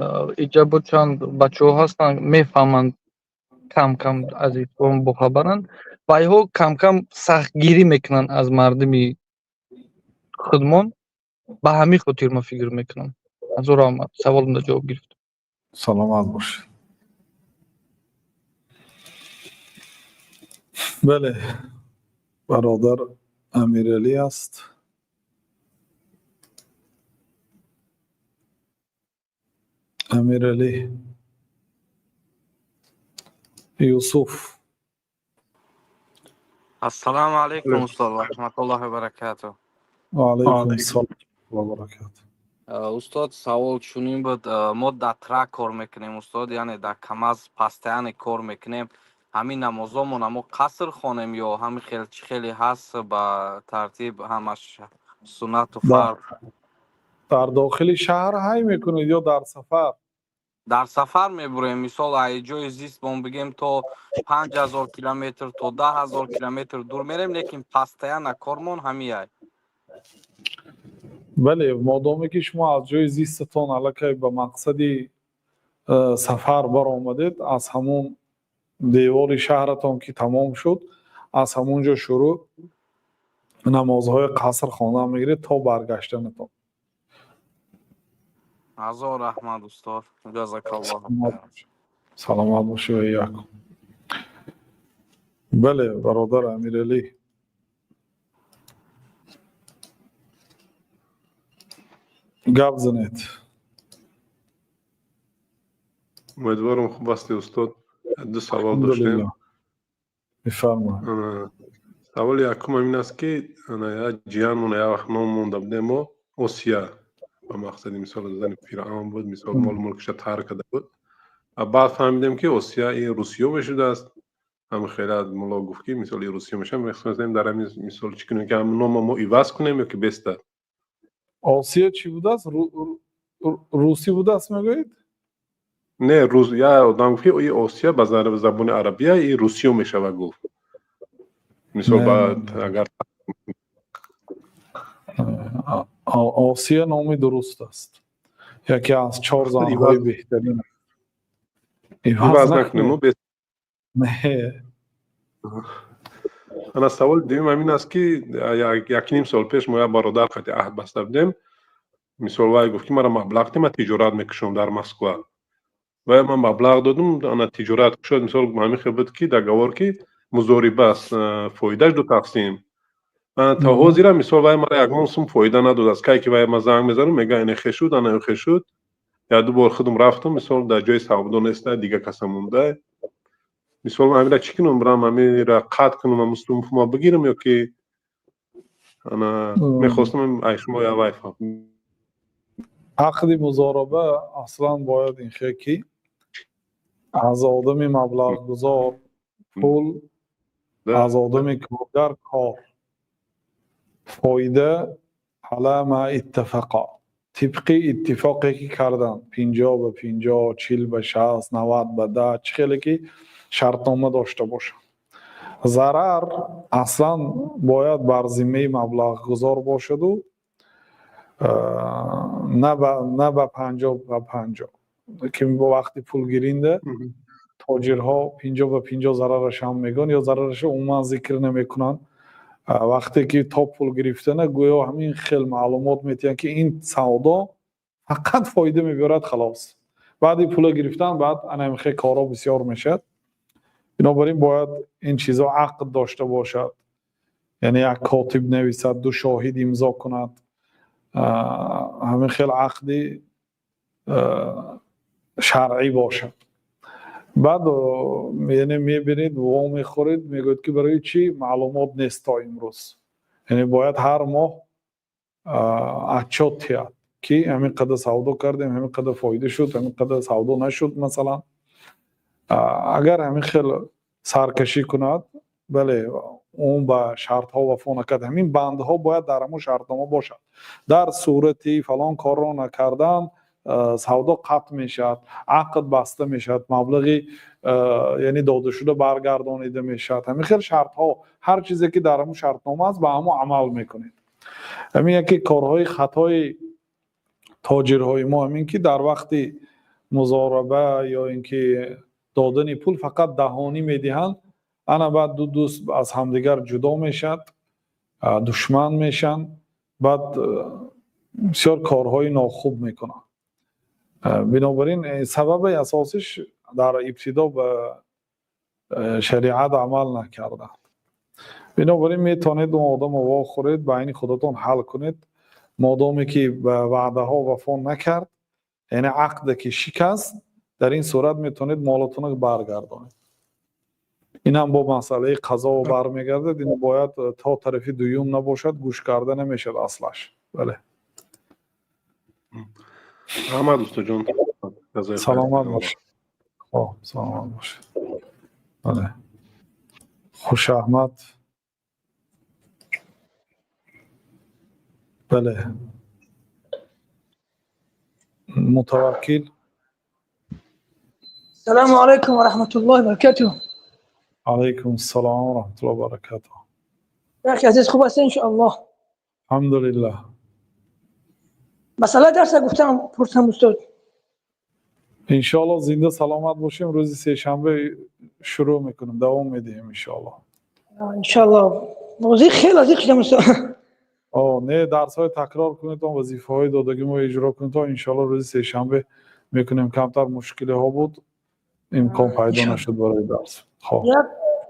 иҷабу чанд бачаҳо ҳастанд мефаҳманд кам аз ислом бохабаранд. вайҳо кам сахтгирӣ мекунанд аз мардуми худмон. ба ҳамин хотир ман фикр мекунам. ҳазор раҳмат. саволимда ҷавоб гирифт. سلامت باشید. بله برادر امیرعلی است. امیرعلی یوسف. السلام علیکم استاد و رحمت الله و برکاته. و علیکم السلام و برکاته. استاد سوال چونین بود، ما در ترک کار میکنیم استاد، یعنی در کماز پستیان کار میکنیم، همین نمازامون همو قصر خونیم یا همین خیلی هست با ترتیب همش سنت و فرض؟ در داخل شهر های میکنید یا در سفر؟ در سفر میبریم. مثال ای جای زیست ما بگیم تا 5000 کیلومتر تا 10000 کیلومتر دور میریم، لیکن پستیان کارمون همیه. بله مادامی که شما از جای زیستتان علاقه به مقصدی سفر بر آمدید، از همون دیوار شهرتان که تمام شد از همونجا شروع نمازهای قصر خانه میگیرید تا برگشتنتان. هزار رحمت استاد. جزاک الله خیر. سلامت باشه و یکم. بله برادر امیرعلی. گپ زنید. امیدوارم خوب هستی استاد. دو سوال داشتیم. بفرمایید. سوال یکم این است که یک جیانمون یک وقت نام مونده بودیم ما اوسیا، به مقصدی مثال زن پیران بود، مثال مال ملکش ترک کرده بود. بعد فهمیدیم که اوسیا این روسیه بشده است. هم خیلی از ملا گفت که مثال روسیه میشه، میخواستیم در همین مثال چی کنیم که هم نام ما ایواز کنیم یا که بسته. آسیا چی بوده است؟ روسی بوده است میگویید؟ نه روز یا آدم گفت این آسیا به زبان عربیه این روسیه میشه و گفت مثال بعد اگر آسیا نامی درست است، یکی از 4 زنهای بهترین. ایواز نکنیم نه. انا سوال دوم همین است که یک نیم سال پیش ما برادر قطع عهد بسته بودیم. مثال وای گفت که مرا مبلغ تیم تجارت میکشم در مسکو و من مبلغ دادم انا تجارت شد. مثال همین خبرت که در گوار که مضاربه است فایدهش دو تقسیم. تا حاضر مثال وای مرا یگان سوم فایده نداد است که وای ما زنگ میزنم میگه این خشود انا خشود یا دو بار خودم رفتم مثال در جای صاحب است دیگه کسا مونده. مثال من همین چی کنم برام همین را قطع کنم و مستوم ما بگیرم یا که انا میخواستم ای شما یا وایفا عقد مضاربه اصلا باید این خیلی از آدم مبلغ گذار پول از آدم کارگر کار فایده حالا ما اتفاقا طبق اتفاقی که کردن 50 به 50 40 به 60 90 به 10 چه خیلی که شرطنامه داشته باشه. ضرر اصلا باید بر ذمه مبلغ گذار باشد و نه به 50 به 50 که با وقتی پول گیرنده تاجرها 50 به 50 ضررش هم میگن یا ضررش عموما ذکر نمیکنن. وقتی که تا پول گرفتن گویا همین خیلی معلومات میتین که این سودا فقط فایده میبرد خلاص. بعد پول گرفتن بعد انا خیلی کارا بسیار میشد. بنابراین باید این چیزا عقد داشته باشد، یعنی یک کاتب نویسد، دو شاهد امضا کند، همین خیلی عقدی شرعی باشد. بعد یعنی میبینید و میخورید میگوید که برای چی معلومات نیست تا امروز، یعنی باید هر ماه اچات تیاد که همین قدر سودا کردیم، همین قدر فایده شد، همین قدر سودا نشد. مثلا اگر همین خیلی سرکشی کند بله اون با شرط ها وفا نکرد، همین بند ها باید در همون شرطنامه باشد. در صورتی فلان کار را نکردن سودا قطع میشد، عقد بسته میشد، مبلغی یعنی داده شده برگردانیده میشد. همین خیلی شرط ها، هر چیزی که در همون شرطنامه است به همون عمل میکنید. همین یکی کارهای خطای تاجرهای ما همین که در وقت مضاربه یا اینکه دادن پول فقط دهانی میدهند، انا بعد دو دوست از همدیگر جدا میشد، دشمن میشن، بعد بسیار کارهای ناخوب میکنن. بنابراین سبب اساسیش در ابتدا به شریعت عمل نکردن. بنابراین میتونید اون آدم وا خورید، با این خودتون حل کنید. مادامی که به وعده ها وفا نکرد، یعنی عقد که شکست، در این صورت میتونید مالتون رو برگردانید. این هم با مسئله قضا و برمیگرده. این باید تا طرفی دویم نباشد، گوش کرده نمیشد اصلش. بله. احمد استاد جان سلامت باشید. سلامت باشید. بله. خوش احمد. بله. متوکل. السلام علیکم و رحمت الله و برکاته. علیکم السلام و رحمت الله و برکاته. اخی عزیز خوب هستین ان شاء الله؟ الحمدلله. مسئله درس گفتم پرسم استاد. ان شاء الله زنده سلامت باشیم. روز سه شنبه شروع میکنیم، دوام میدیم ان شاء الله. ان شاء الله. موضوع خیلی عزیز شدم استاد. نه درس های تکرار کنید تا وظیفه های دادگی ما اجرا کنید تا ان شاء الله روز سه شنبه میکنیم. کمتر مشکل ها بود، امکان پیدا نشد برای درس. خب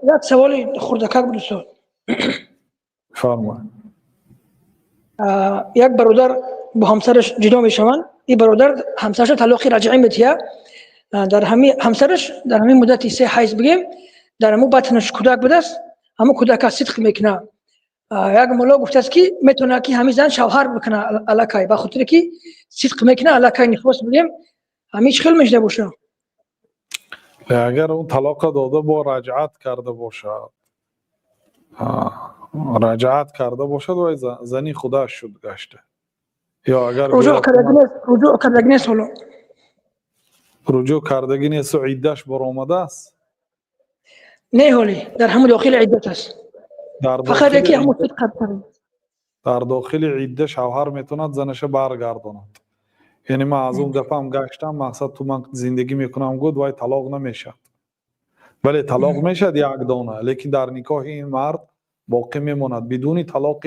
یک سوال خردکک بود استاد. فرمایید. یک برادر با همسرش جدا میشوند، این برادر همسرش طلاق رجعی میتیه، در همین همسرش در همین مدتی 3 حیض بگیم در همون بطنش کودک بوده است، همون کودک صدق میکنه. یک مولا گفته است که میتونه که همین زن شوهر بکنه الکای، به خاطر که صدق میکنه الکای نخواست بگیم همیش خیلی میشده باشه. اگر اون طلاق داده با رجعت کرده باشد، رجعت کرده باشد و زنی خودش شد گشته، یا اگر رجوع کردگی نیست ولو رجوع کردگی نیست و عیدش برآمده است، نه ولی در همون داخل عدت است، فقط یکی همون صدق کرده. در داخل عده شوهر میتوند زنش برگرداند. یعنی من از اون گفتم گشتم مقصد تو من زندگی میکنم گفت وای طلاق نمیشد، ولی طلاق میشد یک دانه، لیکن در نکاح این مرد باقی میماند. بدون طلاق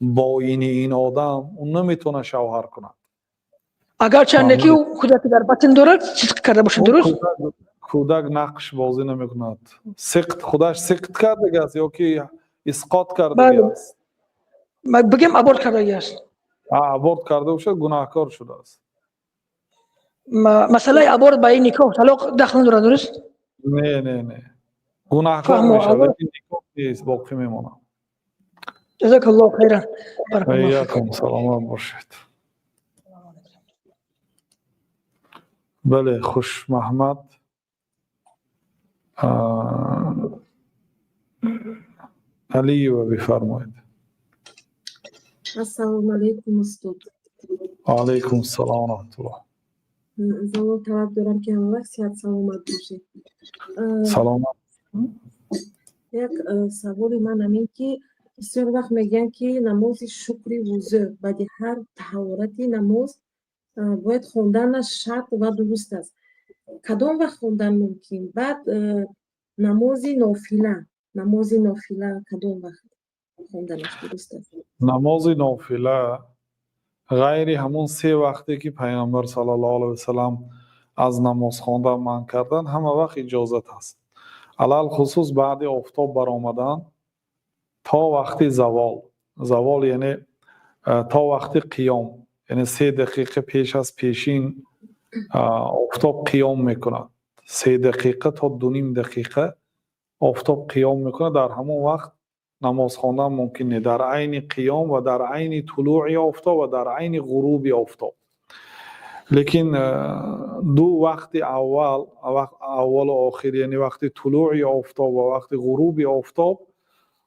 باینی این آدم اون نمیتونه شوهر کند. اگر چند که کودک در بطن دارد صدق کرده باشه درست؟ کودک نقش بازی نمیکند. سقط خودش سقط کرده است یا که اسقاط کرده است. بگم ابورت کرده است. ابورت کرده باشه گناهکار شده است. مسئله ابورت با این نکاح طلاق دخل نداره درست؟ نه گناهکار میشه لیکن نکاح نیست، باقی میمونه. جزاک الله خیرا. بارک الله فیکم. سلامت باشید. بله خوش محمد. علی و بفرمایید. السلام علیکم استاد. علیکم السلام و رحمت الله. از الله طلب دارم که همه وقت صحت سلامت باشید. سلام. یک سوال من همین که بسیار وقت میگن که نماز شکر وضو بعد هر طهارتی نماز باید خوندنش شرط و درست است. کدام وقت خوندن ممکن؟ بعد نماز نافله کدام وقت خوندنش درست است؟ نماز نافله غیر همون 3 وقتی که پیامبر صلی الله علیه و سلم از نماز خواندن منع کردن همه وقت اجازت است. علل خصوص بعد آفتاب برآمدن تا وقتی زوال یعنی تا وقتی قیام، یعنی 3 دقیقه پیش از پیشین آفتاب قیام میکند. 3 دقیقه تا 2.5 دقیقه آفتاب قیام میکنه. در همون وقت نماز خواندن ممکنه، در عین قیام و در عین طلوع آفتاب و در عین غروب آفتاب. لیکن 2 وقت اول و آخر، یعنی وقت طلوع آفتاب و وقت غروب آفتاب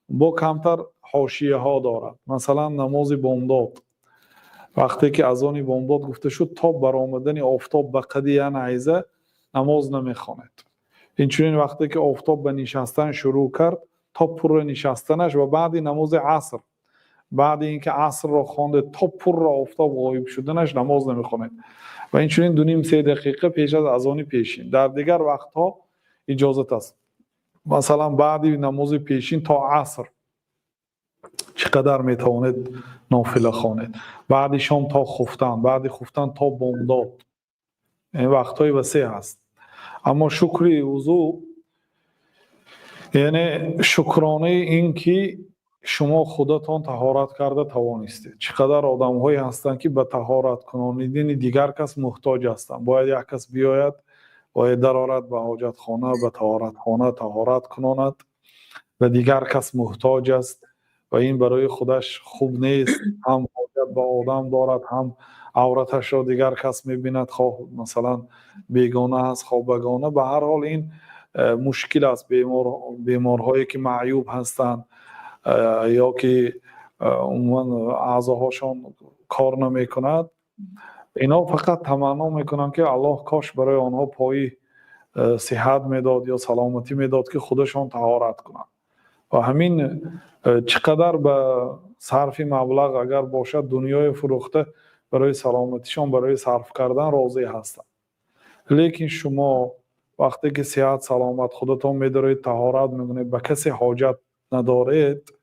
با کمتر حاشیه ها دارد. مثلا نماز بامداد وقتی که اذان بامداد گفته شد تا برآمدن آفتاب به قدیه نیزه نماز نمیخواند. اینچنین وقتی که آفتاب به نشستن شروع کرد تا پر نشستنش و بعد نماز عصر، بعد اینکه عصر را خوانده تا پر آفتاب غایب شدنش نماز نمیخواند. و اینچنین 2.5-3 دقیقه پیش از اذان پیشین. در دیگر وقتها اجازت است. مثلا بعد نماز پیشین تا عصر چقدر میتواند نافله خوانید. بعد شام تا خفتن، بعد خفتن تا بامداد. این وقتهای وسیع است. اما شکر وضو یعنی شکرانه این که شما خودتان طهارت کرده توانستید. چقدر آدم‌هایی هستند که به طهارت کنانیدن دیگر کس محتاج هستند. باید یک کس بیاید، باید درآید به حاجت خانه، به طهارت خانه طهارت کناند و دیگر کس محتاج است و این برای خودش خوب نیست. هم حاجت به آدم دارد، هم عورتش را دیگر کس می‌بیند، خواه مثلا بیگانه است خواه بگانه. به هر حال این مشکل است. بیمارهایی که معیوب هستند یا که عموما اعضاهاشان کار نمی کند، اینا فقط تمنا میکنن که الله کاش برای آنها پای صحت میداد یا سلامتی میداد که خودشان طهارت کنند. و همین چقدر به صرف مبلغ اگر باشد دنیای فروخته برای سلامتیشان برای صرف کردن راضی هستند. لیکن شما وقتی که صحت سلامت خودتان میدارید، طهارت میکنید، به کسی حاجت ندارید،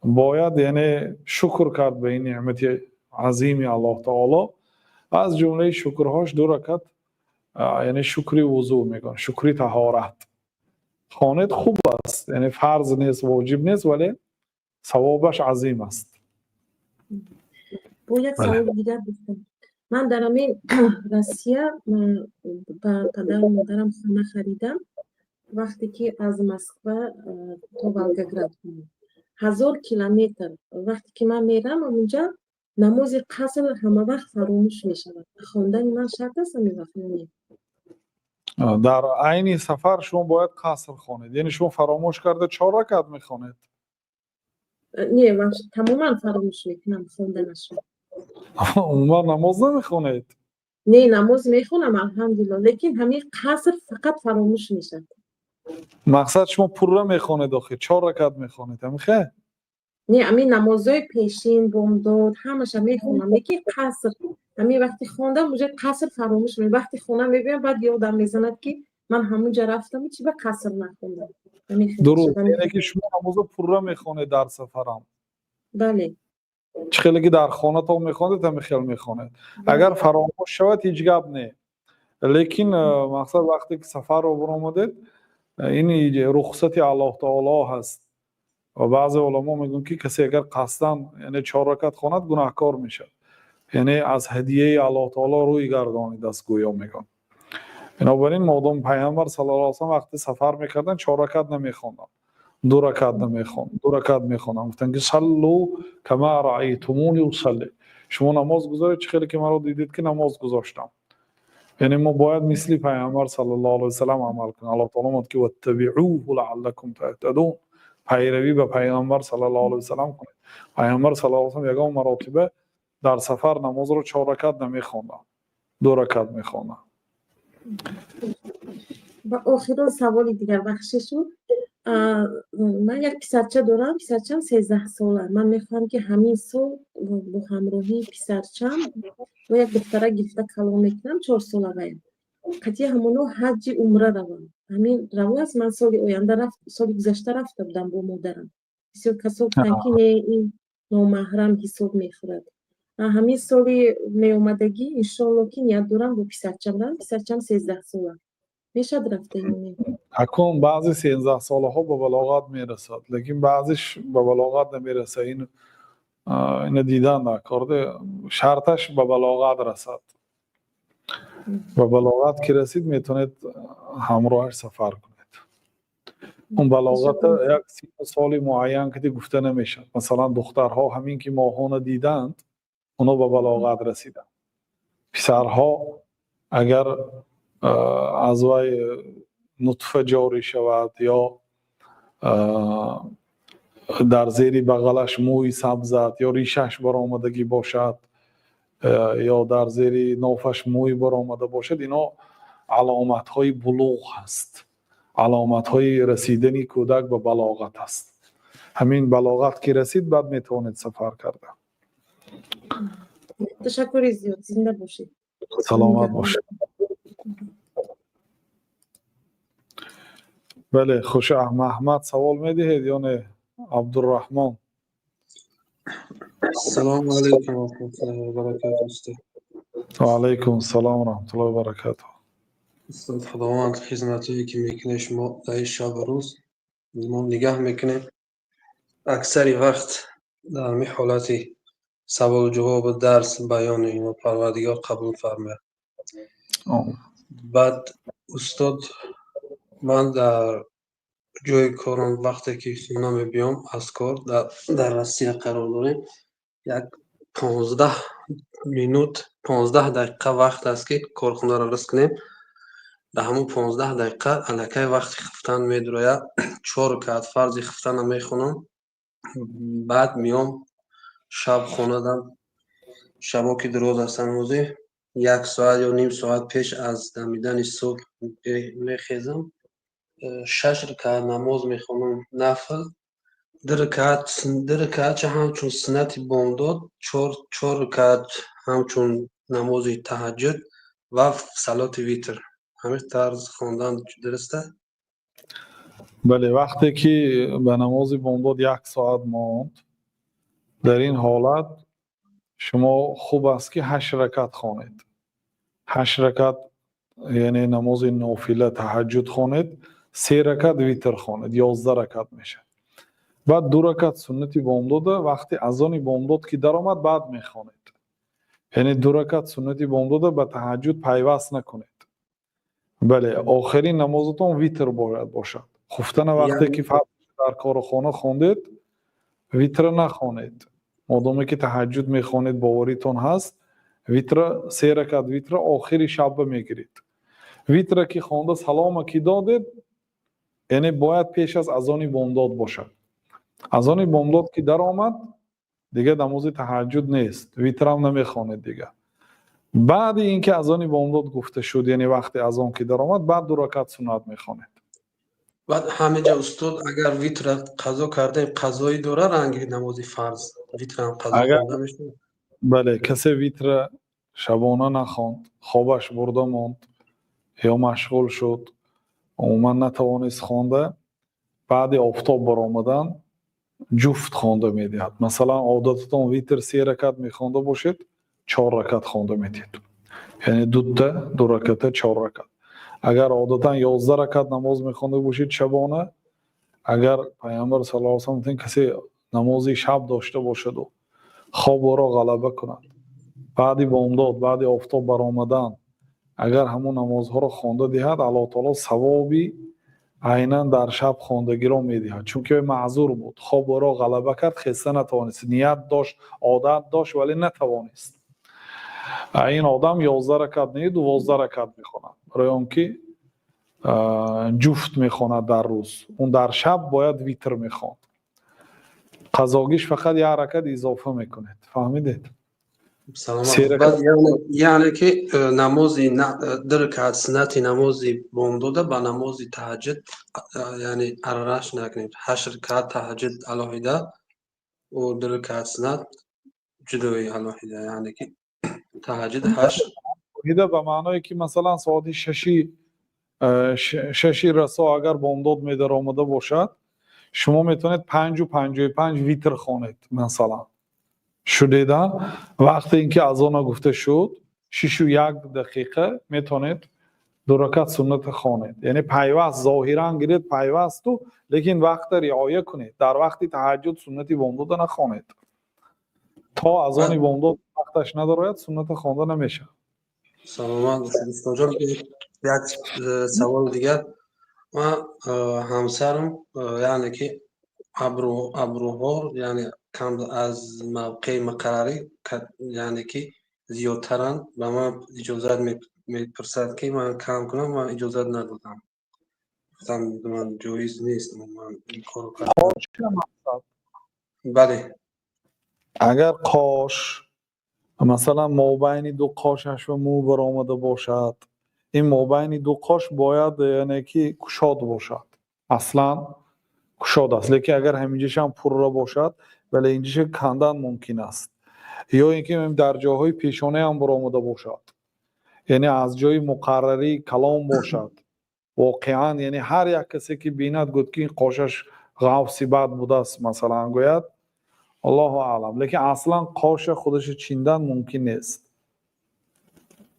باید یعنی شکر کرد به این نعمت عظیم الله تعالی. از جمله شکرهاش 2 رکعت یعنی شکر وضو میگن، شکر طهارت خوانید. خوب است، یعنی فرض نیست، واجب نیست، ولی ثوابش عظیم است. با یک سوال دیگر بستم. من در همین روسیه با پدر و مادرم خانه خریدم وقتی که از مسکو تا ولگراد کنم 1000 کیلومتر. وقتی که من میرم اونجا نماز قصر همه وقت فراموش میشود. خواندن من شرط است همین وقت نمید. در عین سفر شما باید قصر خوانید، یعنی شما فراموش کرده 4 رکعت میخوانید؟ نه تماما فراموش میکنم خوندنش. عموما نماز نمیخوانید؟ نه نماز میخونم الحمدلله، لیکن همین قصر فقط فراموش میشه. مقصد شما پوره میخوانید آخه 4 رکعت میخوانید همین خیر؟ نه همین نمازهای پیشین بامداد همش میخونم، لیکن قصر همین وقتی خوندم اونجا قصر فراموش میشه. وقتی خونم میبینم بعد یادم میزند که من همونجا رفتم چی به قصر نخوندم. درست، یعنی که شما نماز پوره میخوانید در سفرم؟ بله. چه خیلی که در خانه تا میخوانید همین خیلی میخوانید. اگر فراموش شود هیچ گپ نه، لیکن مقصد وقتی که سفر رو برآمدید این رخصت الله تعالی هست و بعض علما میگن که کسی اگر قصدن یعنی 4 رکعت خواند گناهکار میشه، یعنی از هدیه الله تعالی روی گردانیده است گویا میگن. بنابراین مادام پیامبر صلی الله علیه و آله وقتی سفر میکردن 4 رکعت نمیخوندن، 2 رکعت نمیخوندن، 2 رکعت میخوندن. گفتن که صلوا کما رأیتمونی اصلی، شما نماز گذارید چه خیلی که مرا دیدید که نماز گذاشتم. یعنی ما باید مثل پیامبر صلی الله علیه و سلم عمل کنیم. الله تعالی میگه که واتبعوه لعلکم تهتدون، پیروی به پیامبر صلی الله علیه و سلم کنید. پیامبر صلی الله علیه و سلم یگان مراتبه در سفر نماز رو 4 رکعت نمیخوندن، 2 رکعت میخوندن. و آخرین سوالی دیگر بخشش شد. من یک پسرچه دارم، پسرچم 13 ساله. من میخوام که همین سال با همراهی پسرچم و یک دختره گرفته کلام میکنم 4 ساله باید قطعی همونو حج عمره روم. همین رو است. من سال آینده سال گذشته رفته بودم با مادرم. بسیار کسا گفتن که نه این نامحرم حساب میخورد. همین سالی می اومدگی انشالله که نیت دارم با پسرچم برم. پسرچم 13 ساله میشه رفته اینه. اکنون بعضی 13 ساله ها به بلاغت میرسد، لیکن بعضیش به بلاغت نمیرسه. این دیدن نکرده. شرطش به بلاغت رسد. به بلاغت که رسید میتونید همراهش سفر کنید. اون بلاغت یک 30 سال معین که گفته نمیشه. مثلا دخترها همین که ماهانه دیدند اونا به بلاغت رسیدن. پسرها اگر از وی نطفه جاری شود یا در زیر بغلش موی سبزد یا ریشش برآمدگی باشد یا در زیر نافش موی برآمده باشد، اینا علامت های بلوغ هست، علامت های رسیدن کودک به بلاغت هست. همین بلاغت که رسید بعد میتونید سفر کرده. تشکر زیاد. زنده باشید. سلامت باشید. بله خوش احمد سوال میدهید یا نه؟ عبدالرحمن. السلام علیکم و رحمت الله و برکاته استاد. و علیکم السلام و رحمت الله و برکاته. استاد خداوند خدمتی که میکنه شما در شب و روز ما نگاه میکنیم. اکثری وقت در می حالتی سوال و جواب درس بیان اینو پروردگار قبول فرماید. بعد استاد من در جای کارم وقتی که خونه می بیام از کار در روسیه قرار داریم، یک 15 minut 15 دقیقه وقت است که کارخونه را رس کنیم. در همون 15 دقیقه الکی وقت خفتن میدروید. 4 رکعت فرض خفتن میخونم. بعد میام شب خوندم. شبا که دراز هستن روزی 1 ساعت یا نیم ساعت پیش از دمیدن صبح میخیزم. 6 رکعت نماز میخونم نفل. 2 رکعت چه همچون سنت بامداد. 4 رکعت همچون نماز تهجد و صلات ویتر. همه طرز خواندن درسته؟ بله وقتی که به نماز بامداد 1 ساعت ماند، در این حالت شما خوب است که 8 رکعت خوانید. 8 رکعت یعنی نماز نافله تهجد خوانید، 3 رکعت ویتر خوانید، 11 رکعت میشه. بعد 2 رکعت سنتی بامداد وقتی اذان بامداد که در آمد بعد میخوانید. یعنی 2 رکعت سنتی بامداد به تهجد پیوست نکنید. بله آخرین نمازتون ویتر باید باشد. خفتن وقتی که فرض در کارخانه خوندید ویتر نخوانید. مادامی که تهجد میخوانید باوریتون هست، ویتر 3 رکعت ویتر آخری شب میگیرید. ویتر که خوانده سلام که دادید یعنی باید پیش از اذان بامداد باشد. اذان بامداد که در آمد دیگه نماز تهجد نیست، ویتر هم نمیخوانید دیگه. بعد اینکه اذان بامداد گفته شد یعنی وقت اذان که در آمد بعد 2 رکعت سنت میخوانید. بعد همینجا استاد اگر ویتر قضا کردیم قضایی داره رنگ نماز فرض ویتر هم قضا خونده میشه؟ بله کسی ویتر شبانه نخواند، خوابش برده ماند یا مشغول شد عموما نتوانست خوانده، بعد آفتاب برآمدن جفت خوانده میدهد. مثلا عادتتون ویتر 3 رکعت میخوانده باشید 4 رکعت خوانده میدید، یعنی 2 رکعت 4 رکعت. اگر عادتا 11 رکعت نماز میخوانده باشید شبانه، اگر پیامبر صلی الله علیه و سلم کسی نمازی شب داشته باشد و خواب را غلبه کند، بعد بامداد بعد آفتاب برآمدن اگر همون نمازها را خوانده دهد، الله تعالی ثوابی عیناً در شب خواندگی را میدهد. چون که معذور بود، خواب را غلبه کرد، خسته نتوانست، نیت داشت عادت داشت ولی نتوانست. این آدم 11 رکعت نه 12 رکعت میخواند، برای آنکه جفت میخواند در روز. اون در شب باید ویتر میخواند. قضاگیش فقط یک رکعت اضافه میکنید. فهمیدید؟ سلامت. سه رکعت بعد یعنی که نمازی در رکعت سنتی نمازی بامداده با نمازی تهجد یعنی ارارش نکنید. 8 رکعت تهجد علاهیده و در رکعت سنت جدایی علاهیده، یعنی که تهجد 8 ایده به معنای که مثلا ساعت ششی رسا اگر بامداد میدر آمده باشد، شما میتونید 5 و 55 ویتر خوانید. مثلا شدیده وقتی اینکه اذان گفته شد 6 و 1 دقیقه میتونید 2 رکعت سنت خوانید. یعنی پیوست ظاهرا گیرید پیوست تو، لیکن وقت رعایت کنید. در وقتی تهجد سنتی بامداد نخوانید تا اذان بامداد وقتش ندارد سنت خوانده نمیشه. سلامت باشید استاد جان. یک سوال دیگر، من همسرم یعنی که ابروها یعنی کم از موقع مقرری یعنی که زیادترن و من اجازت میپرسد که من کم کنم، من اجازت ندادم. گفتم من جایز نیست من این کارو کردم. بله. اگر قاش مثلا مابین دو قاشش و مو برآمده باشد، این مابین دو قاش باید یعنی که گشاد باشد. اصلا گشاد است، لیکن اگر همینجاش هم پر را باشد ولی اینجاش کندن ممکن است. یا اینکه در جاهای پیشانه هم برآمده باشد، یعنی از جای مقرری کلام باشد. واقعا یعنی هر یک کسی که بیند گفت که این قاشش غوثی بد بوده است مثلا گوید الله اعلم، لیکن اصلا قاش خودش چیندن ممکن نیست.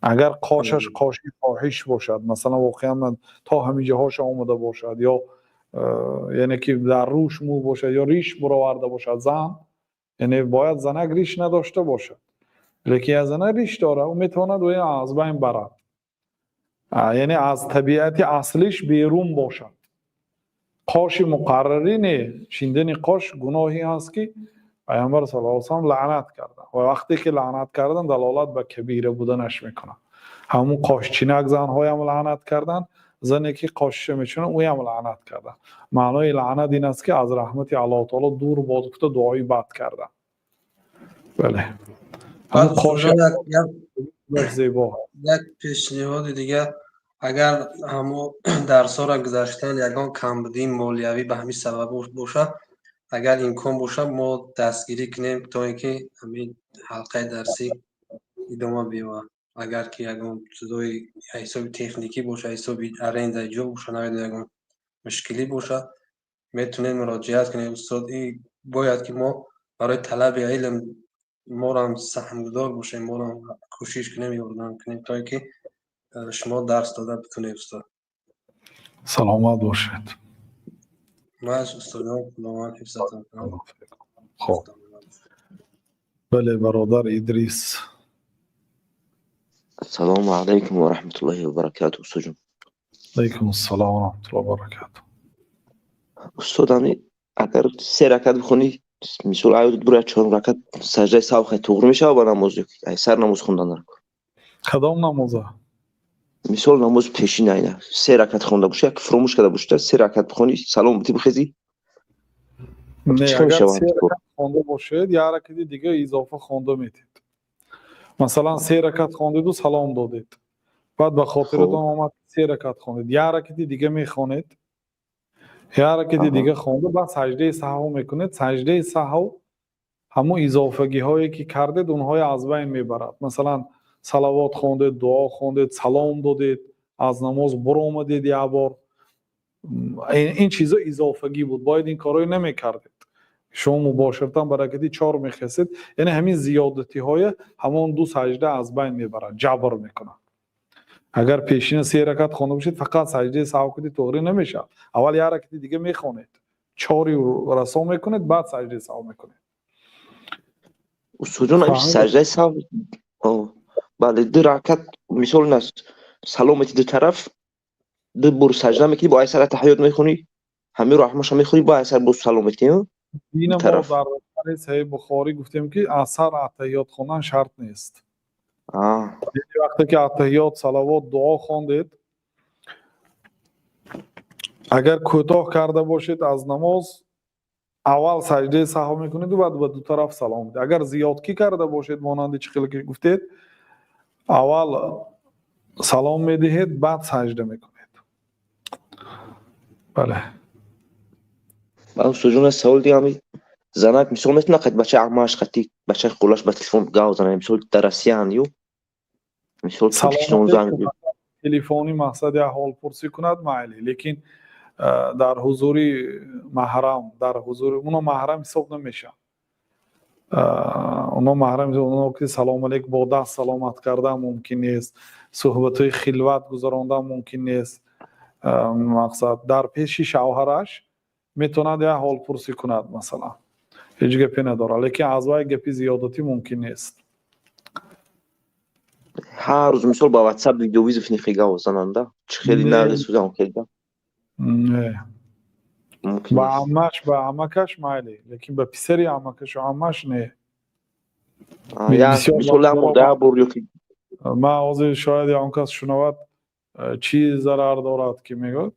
اگر قاشش قاشی فاحش باشد، مثلا واقعا من تا همینجا هاش آمده باشد یا یعنی که در روش مو باشد یا ریش برآورده باشد زن، یعنی باید زنک ریش نداشته باشد، لیکن از زنک ریش داره و میتواند و از بین برد، یعنی از طبیعت اصلیش بیرون باشد. قاش مقرری نه، چیندن قاش گناهی است که پیامبر صلی الله علیه و سلم لعنت کردن و وقتی که لعنت کردن دلالت به کبیره بودنش میکنه. همون قاش چینک زنهای هم لعنت کردن، زنی که قاشش میچونه اوی هم لعنت کردن. معنای لعنت این است که از رحمت الله تعالی دور باز گفته دعای بد کردن. بله. همون قاش زیبا. یک پیشنهاد دیگه، اگر همو درس‌ها را گذاشتن یگان کمبودی مالیوی به همین سبب باشه، اگر امکان باشه ما دستگیری کنیم تا اینکه همین حلقه درسی ادامه بیاره. اگر که یگان چیزای حساب تکنیکی باشه، حساب ارند جا باشه، نه یگان مشکلی باشه، میتونیم مراجعت کنیم. استاد این باید که ما برای طلب علم ما را هم سهمگذار باشیم، ما را هم کوشش کنیم یاردن کنیم تا اینکه شما درس داده بتونید. استاد سلامت باشید. ماش استاد خداوند حفظتون کنه. خب بله برادر ادریس. السلام علیکم و رحمت الله و برکاته. استاد جان. علیکم السلام و رحمت الله و برکاته. استاد اگر 3 رکعت بخونی مثل آیات برای 4 رکعت سجده سهو خیلی توغر میشه و با نماز ای سر نماز خوندن رو کدام نمازه؟ مثل نماز پیشین اینه 3 رکعت خونده باشه یک فراموش کرده باشه 3 رکعت بخونی سلام بتی بخیزی نه، اگر 3 رکعت خونده باشید یا رکعت دیگه اضافه خونده میتید. مثلا 3 رکعت خوندید و سلام دادید، بعد به خاطرتون آمد 3 رکعت خوندید، یا رکعت دیگه میخونید، یا رکعت دیگه خونده بعد سجده سهو میکنید. سجده سهو همون اضافگی هایی که کردید اونهای از بین میبرد. مثلا صلوات خوندید، دعا خوندید، سلام دادید، از نماز برآمدید یک بار، این چیزا اضافگی بود، باید این کارای نمیکردید. شما مباشرتا برکتی 4 میخواستید، یعنی همین زیادتی های همون 2 سجده از بین میبرد، جبر میکنه. اگر پیشین 3 رکعت خونده باشید فقط سجده سهو کنید توغری نمیشه، اول یک رکعت دیگه میخونید 4 رسا میکنید بعد سجده سهو میکنید. استاد جان همیشه سجده سهو بله 2 رکعت مثال نست سلامتی دو طرف دو بر سجده میکنی با اثر تحیات میخونی همین رو رحمش میخونی با اثر با سلامتی این ما در صحیح بخاری گفتیم که اثر تحیات خوندن شرط نیست. وقتی که تحیات صلوات دعا خوندید اگر کوتاه کرده باشید از نماز اول سجده سهو میکنید و بعد به دو طرف سلام میدید. اگر زیادکی کرده باشید مانند چه که گفتید اول سلام میدهید بعد سجده میکنید. بله. استاد جون سوال دیگه همی زنک مثال میتونه قد بچه عماش خطی بچه خلاص به تلفن گاو زنه مثال درسیان یو مثال سلام زنگ تلفنی مقصد احوال پرسی کند مایلی، لیکن در حضوری محرم در حضور اونا محرم حساب نمیشه. اونا محرم اونا که سلام علیک با دست سلامت کردن ممکن نیست، صحبت های خلوت گذراندن ممکن نیست. مقصد در پیش شوهرش میتونه یه حال پرسی کند مثلا هیچ گپی نداره، لیکن اعضای گپی زیادتی ممکن نیست. هر روز مثال با واتساپ ویدیو ویزو خیلی زننده چه خیلی نرگس بودم خیلی نه با عمش با عمکش مایلی، لیکن با پسری عمکش و عمش نه. یا مثال هم ده بور ما از شاید اون کس شنود چی ضرر دارد که میگه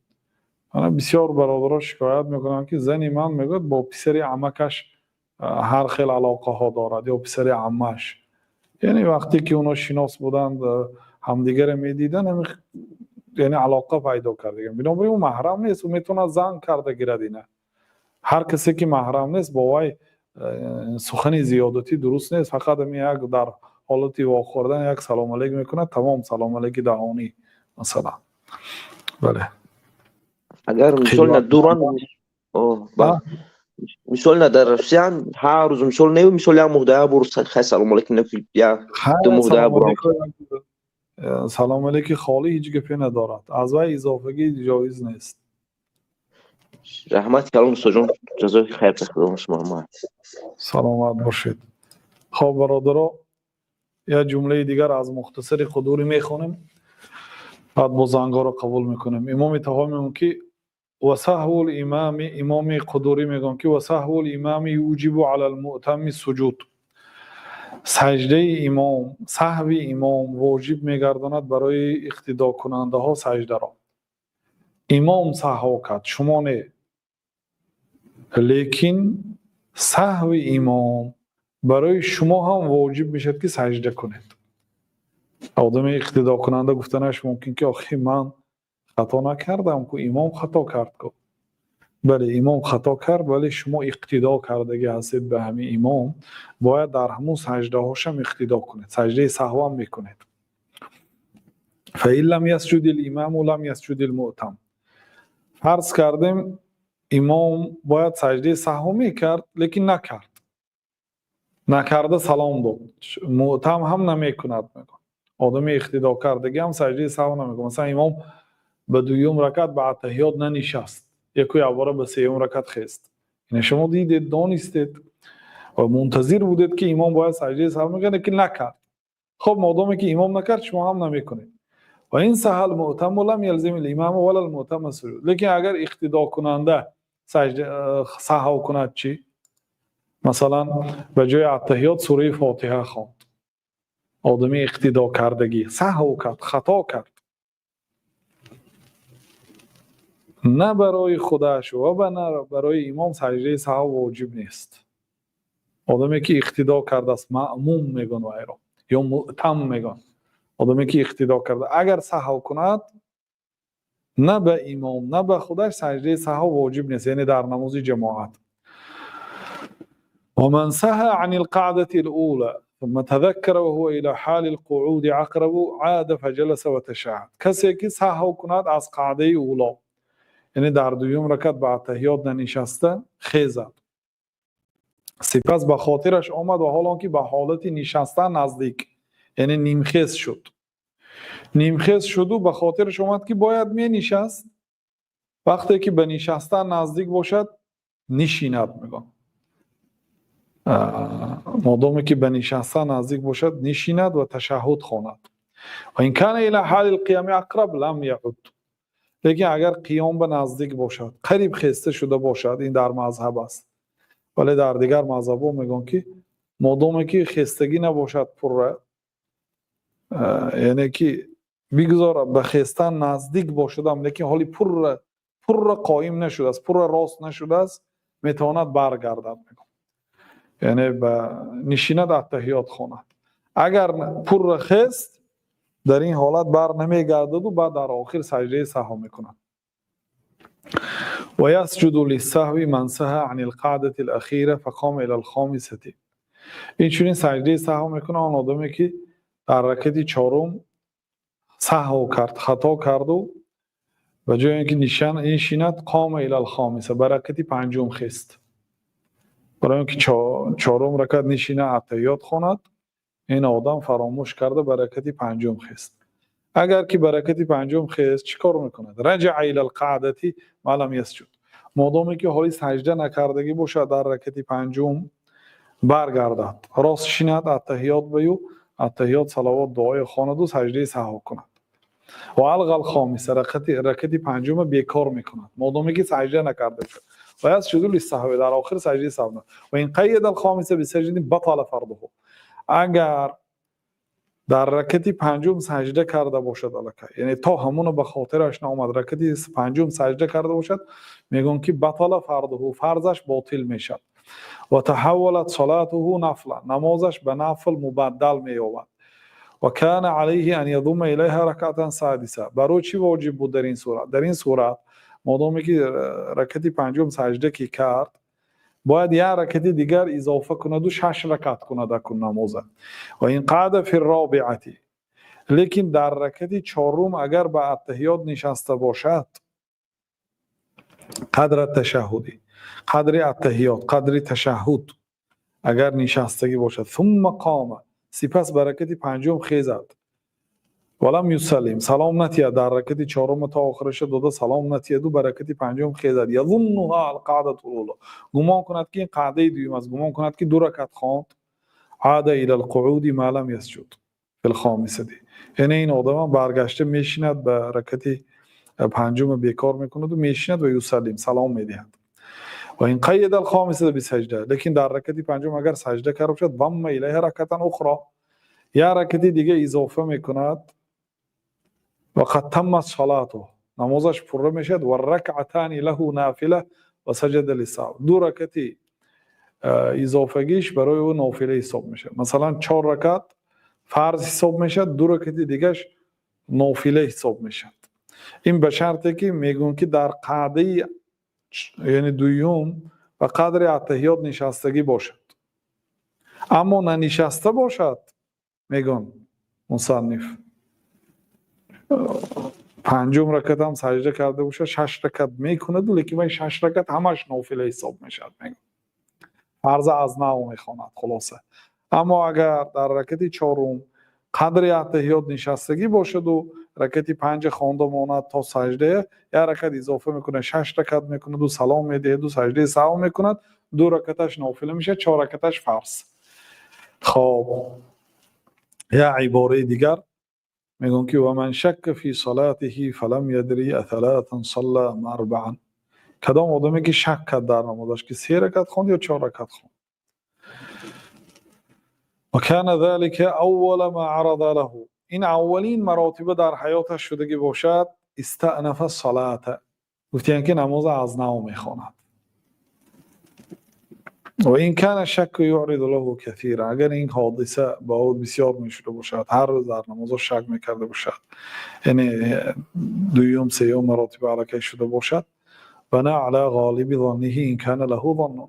انا بسیار برادرها شکایت میکنن که زنی من میگه با پسری عمکش هر خیل علاقه ها دارد یا پسری عمش، یعنی وقتی که اونا شناس بودند همدیگر میدیدن یعنی علاقه پیدا کرده. بنابراین اون محرم نیست و میتونه زن کرده گیرد. اینه هر کسی که محرم نیست با وای سخن زیادتی درست نیست، فقط یک در حالتی واخوردن یک سلام علیک میکنه تمام سلام علیک دهانی مثلا. بله. اگر مثال ندوران مثال ندار رسیان هر روز مثال نیو مثال یا مهدای بور خیلی سلام علیک نکل یا دو مهدای بور سلام علیک خالی هیچ گپی ندارد، از وای اضافگی جایز نیست. رحمت کردم استاد جون جزای خیر بخیر شما. سلامت باشید. خب برادرها یا جمله دیگر از مختصر قدوری میخونیم بعد با زنگا رو قبول میکنیم. امام طحاوی میگن که وسهو الامام، امام قدوری میگن که وسهو الامام یوجب علی المؤتم سجود. سجده امام، سهو امام واجب میگرداند برای اقتدا کننده ها سجده را. امام سهو کرد شما نه، لیکن سهو امام برای شما هم واجب میشد که سجده کنید. آدم اقتدا کننده گفتنش ممکن که آخه من خطا نکردم که امام خطا کرد که بله امام خطا کرد ولی شما اقتدا کردگی هستید به همین امام، باید در همون سجده هاشم اقتدا کنید، سجده سهو هم میکنید. فإن لم يسجد الامام ولم يسجد المؤتم. فرض کردیم امام باید سجده سهو میکرد لیکن نکرده سلام داد، مؤتم هم نمیکند. میگن آدم اقتدا کردگی هم سجده سهو نمیکنه. مثلا امام به دوم رکعت به تحیات ننشست، یکی اواره به سوم رکعت خست، یعنی شما دیدید دانستید و منتظر بودید که امام باید سجده سهو میکنه که نکرد. خب مادامی که امام نکرد شما هم نمیکنید. و این سهل المؤتم لم یلزم الامام ولا المؤتم السجود. لیکن اگر اقتدا کننده سجده سهو کند چی؟ مثلا به جای التحیات سوره فاتحه خواند، آدمی اقتدا کردگی سهو کرد، خطا کرد، نه برای خودش و نه برای امام سجده سهو واجب نیست. آدمی که اقتدا کرده است مأموم میگن و ایران یا مؤتم میگن، آدمی که اقتدا کرده اگر سهو کند نه به امام نه به خودش سجده سهو واجب نیست، یعنی در نماز جماعت. ومن سهى عن القعدة الأولى ثم تذكر وهو إلى حال القعود عقرب عاد فجلس وتشهد. کسی که سهو کند از قعده اولا، یعنی در دوم رکعت بعد تحیات ننشسته خیزد، سپس به خاطرش آمد و حالا که به حالت نشستن نزدیک، یعنی نیمخیز شد. نیمخیز شد و به خاطرش آمد که باید می نشست، وقتی که به نشستن نزدیک باشد نشیند. میگن مادامی که به نشستن نزدیک باشد نشیند و تشهد خواند. و این کان الی حال القیام اقرب لم یعد. لیکن اگر قیام به نزدیک باشد، قریب خسته شده باشد، این در مذهب است، ولی در دیگر مذهب‌ها میگن که مادامی که خستگی نباشد پر، یعنی که بگذار به خستن نزدیک باشدم لیکن حالی پر قائم نشده است، پر راست نشده است، میتواند برگردد. یعنی به نشیند اتحیات خواند. اگر پر خست در این حالت بر نمیگردد و بعد در آخر سجده سهو میکند. و یسجد للسهو من سهى عن القعده الاخیره فقام الى الخامسه. این چنین سجده سهو میکنه آن آدمی که در رکعت چهارم سهو کرد، خطا کرد و به جای اینکه نشیند قام الی الخامسه، به رکعت پنجم خست. برای اینکه چهارم رکعت نشینه اتحیات خواند، این آدم فراموش کرده به رکعت پنجم خست. اگر که به رکعت پنجم خست چیکار میکند؟ رجع الی القعده ما لم یسجد. مادامی که حالی سجده نکردگی باشد در رکعت پنجم برگردد، راست شیند اتحیات بیو، اتحیات صلوات دعای خواند و سجده سهو کند. و الغى الخامسه، رکعت پنجم بیکار میکند مادامی که سجده نکرده باشد. و یسجد للسهو، در آخر سجده سهو. و این قید الخامسه بسجده بطل فرضه. اگر در رکعت پنجم سجده کرده باشد الکی، یعنی تا همون به خاطرش نآمد رکعت پنجم سجده کرده باشد، میگن که بطل فرضه، فرضش باطل میشد. و تحولت صلاته نفلا، نمازش به نفل مبدل مییابد. و کان علیه ان یضم الیها رکعتا سادسه. برای چی واجب بود در این صورت؟ در این صورت مادامی که رکعت پنجم سجده کی کرد، باید یک رکعت دیگر اضافه کند و 6 رکعت کند اکن نماز. و این قعد فی الرابعه، لیکن در رکعت چهارم اگر به اتحیات نشسته باشد، قدر تشهدی، قدر اتحیات، قدر تشهد اگر نشستگی باشد، ثم قام، سپس به رکعت پنجم خیزد، ولم یسلم، سلام نتید، در رکعت چهارم تا آخرش داده سلام نتید و به رکعت پنجم خیزد، یظنها القعده الاولى، گمان کند که این قعده دوم است، گمان کند که 2 رکعت خواند، عاد الى القعود ما لم یسجد فی الخامسه. یعنی این آدم برگشته میشیند به رکعت پنجم بیکار میکند و میشیند و یسلم، سلام میدهد. و این قید الخامسه بسجده، لیکن در رکعت پنجم اگر سجده کرده باشد، ضم الیها رکعتا اخرى، یا رکعت دیگه اضافه میکند و قد تمت صلاته، نمازش پره میشد. و رکعتان له نافله و سجد للسهو، 2 رکعت اضافگیش برای او نافله حساب میشه. مثلا 4 رکعت فرض حساب میشد، 2 رکعت دیگهش نافله حساب میشد. این به شرطی که میگن که در قعده یعنی دوم و قدر اتحیات نشستگی باشد. اما ننشسته باشد، میگن مصنف پنجم رکعت هم سجده کرده باشد، 6 رکعت میکند، لیکن این 6 رکعت همش نافله حساب میشد، میگن فرض از نو میخواند خلاصه. اما اگر در رکعت چهارم قدر اتحیات نشستگی باشد و رکعت 5 خوانده ماند تا سجده، یا رکعت اضافه میکنه، 6 رکعت میکند و سلام میدهد و سجده سهو میکند، 2 رکعتش نافله میشه، 4 رکعتش فرض. خب یا عباره دیگر میگن که و من شک فی صلاته فلم یدری اثلاثا صلى ام 4. کدام آدمی که شک کرد در نمازش که 3 رکعت خواند یا 4 رکعت خواند. و کان ذلك اول ما عرض له، این اولین مراتبه در حیاتش شدگی باشد، استأنف الصلاة، گفتیم که نماز از نو میخواند. و این کان شک یعرض له کثیرا، اگر این حادثه با او بسیار میشده باشد، هر روز در نماز شک میکرده باشد، یعنی دوم سیوم مراتبه علکی شده باشد، بنا علی غالب ظنه این کان له ظن،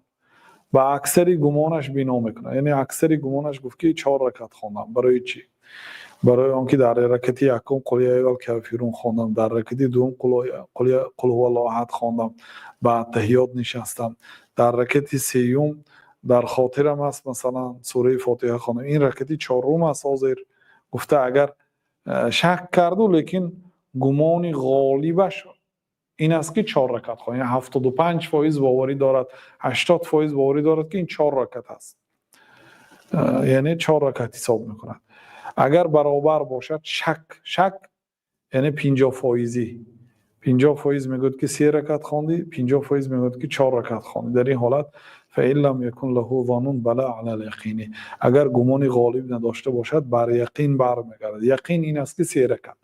با اکثری گمانش بنا میکنه. یعنی اکثری گمانش گفت که 4 رکعت خواندم، برای چی؟ برای آنکه در رکعت یکم قل یا ایها الکافرون خواندم، در رکعت دوم قل هو الله احد خواندم، بعد تحیات نشستم، در رکعت سیوم در خاطرم است مثلا سوره فاتحه خواندم، این رکعت چهارم است. حاضر گفته اگر شک کرد لیکن گمان غالبش این است که 4 رکعت خواند، یعنی 75% باوری دارد، 80% باوری دارد که این 4 رکعت است، یعنی 4 رکعت حساب میکند. اگر برابر باشد شک یعنی 50%، 50% میگوید که 3 رکعت خواندی، 50% میگوید که 4 رکعت خواندی. در این حالت فإن لم يكن له ظن بلا على اليقين، اگر گمان غالب نداشته باشد بر یقین برمیگردد. یقین این است که 3 رکعت،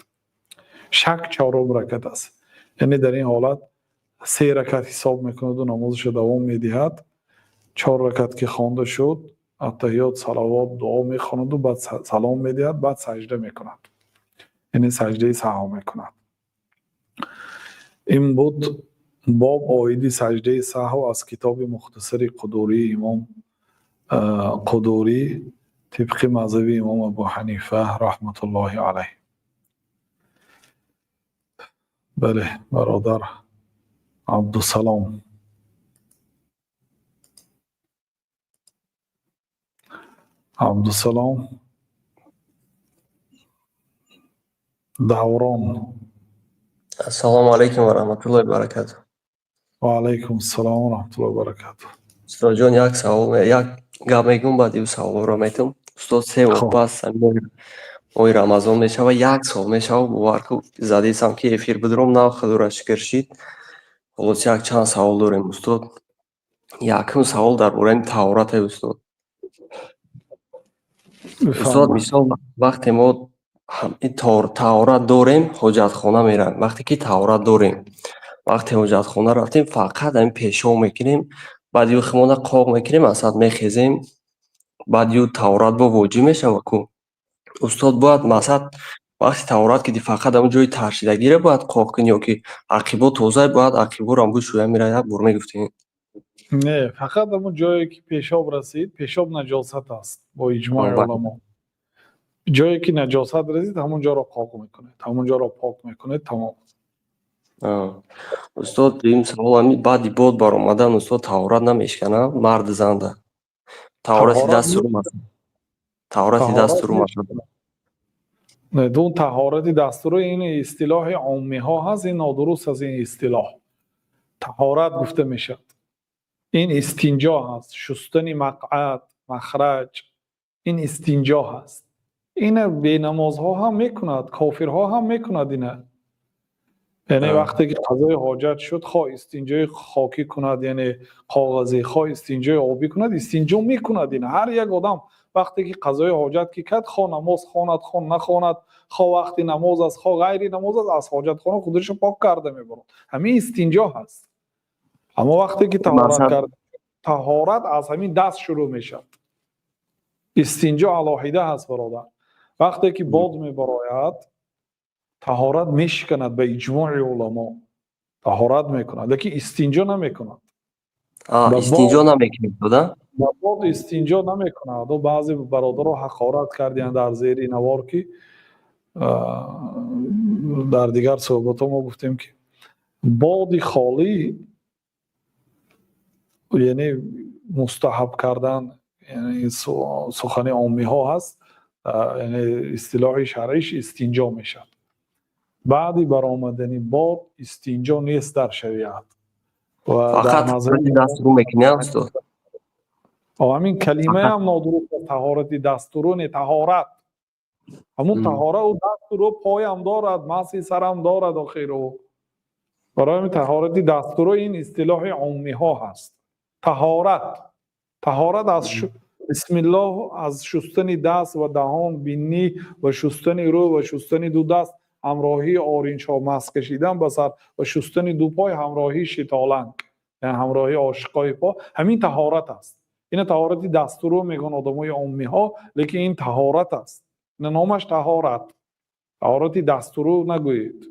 شک 4 رکعت است. یعنی در این حالت 3 رکعت حساب میکند و نمازش دوام میدهد. 4 رکعت که خوانده شد التحیات صلوات دعا میخواند و بعد سلام میدهد، بعد سجده میکند، یعنی سجده سهو میکند. این بود باب آیدی سجده سهو از کتاب مختصر قدوری امام قدوری طبق مذهب امام ابو حنیفه رحمت الله علیه. بله برادر عبدالسلام. عبدالسلام دوران. السلام علیکم و رحمت الله و برکاته. و علیکم السلام و رحمت الله و برکاته. استاد جان یک سوال یک گپ میگم بعد این سوال را میتونم. استاد 3 ماه پس ماه رمضان میشه و 1 سال میشه و باور زدیدم که افیر بدرم نه خدا شکر شید. خلاص یک چند سوال داریم استاد. یکم سوال درباره طهارت استاد. استاد مثال وقتی ما این طهارت داریم حاجت خانه میرن، وقتی که طهارت داریم وقتی حاجت خانه رفتیم فقط این پیشاب میکنیم، بعد یو خمونه قاق میکنیم اصلا میخیزیم، بعد یو طهارت با واجب میشه وکو استاد باید مثلا وقتی طهارت که فقط همون جای ترشیدگی رو باید قاق کنی یا که عقیبا توزه باید عقیبا رو هم بود شویه میره یک بور میگفتیم؟ نه فقط همون جایی که پیشاب رسید، پیشاب نجاست است با اجماع علما. جایی که نجاست رسید همون جا رو قاق میکنه، همون جا رو پاک میکنه، تمام. استاد این سوال همی بعدی بود بر اومدن استاد طهارت نمیشکنه مرد زنده طهارت دست رو مثلا طهارت دست رو مثلا نه دون طهارت دست رو این اصطلاح عامی ها هست، این نادرست از این اصطلاح. طهارت گفته میشد این استنجا هست، شستن مقعد مخرج، این استنجا هست. این بی نماز ها هم میکند، کافر ها هم میکند اینه. یعنی وقتی که قضای حاجت شد خواه استنجای خاکی کند، یعنی کاغذی، خواه استنجای آبی کند، استنجا میکند. اینه هر یک آدم وقتی که قضای حاجت که کرد خواه نماز خواند خواه نخواند، خواه وقتی نماز است خواه غیر نماز است، از حاجت خانه خودش پاک کرده میبرد. همین استنجا هست. اما وقتی که طهارت کرد، طهارت از همین دست شروع میشد. استنجا علاهیده هست برادر. وقتی که باد میبراید طهارت میشکند به اجماع علما، طهارت میکند، لیکن استنجا نمیکند. استنجا نمیکند بوده؟ باد استنجا نمیکند و بعضی برادرها حقارت کردند در زیر نوار که در دیگر صحبت ها ما گفتیم که باد خالی یعنی مستحب کردن، یعنی سخن عامی ها هست، یعنی اصطلاح شرعیش استنجا میشد. بعدی برآمدنی باد استنجا نیست در شریعت و فقط دست رو میکنه استاد. همین کلمه هم نادرست. طهارت دستورون طهارت همون طهارت و دستور پای هم دارد، مسی سر هم دارد آخر. برای همین طهارت دستور این اصطلاح عامی ها هست. طهارت از بسم الله، از شستن دست و دهان، بینی و شستن رو و شستن دو دست، همراهی آرینچ ها، مس کشیدن به سر و شستن دو پای، همراهی شتالنگ یعنی همراهی عاشقای پا، همین طهارت است. این طهارت دستور میگن آدمای عامی ها، لیکن این طهارت است. این نامش طهارت دستور نگویید.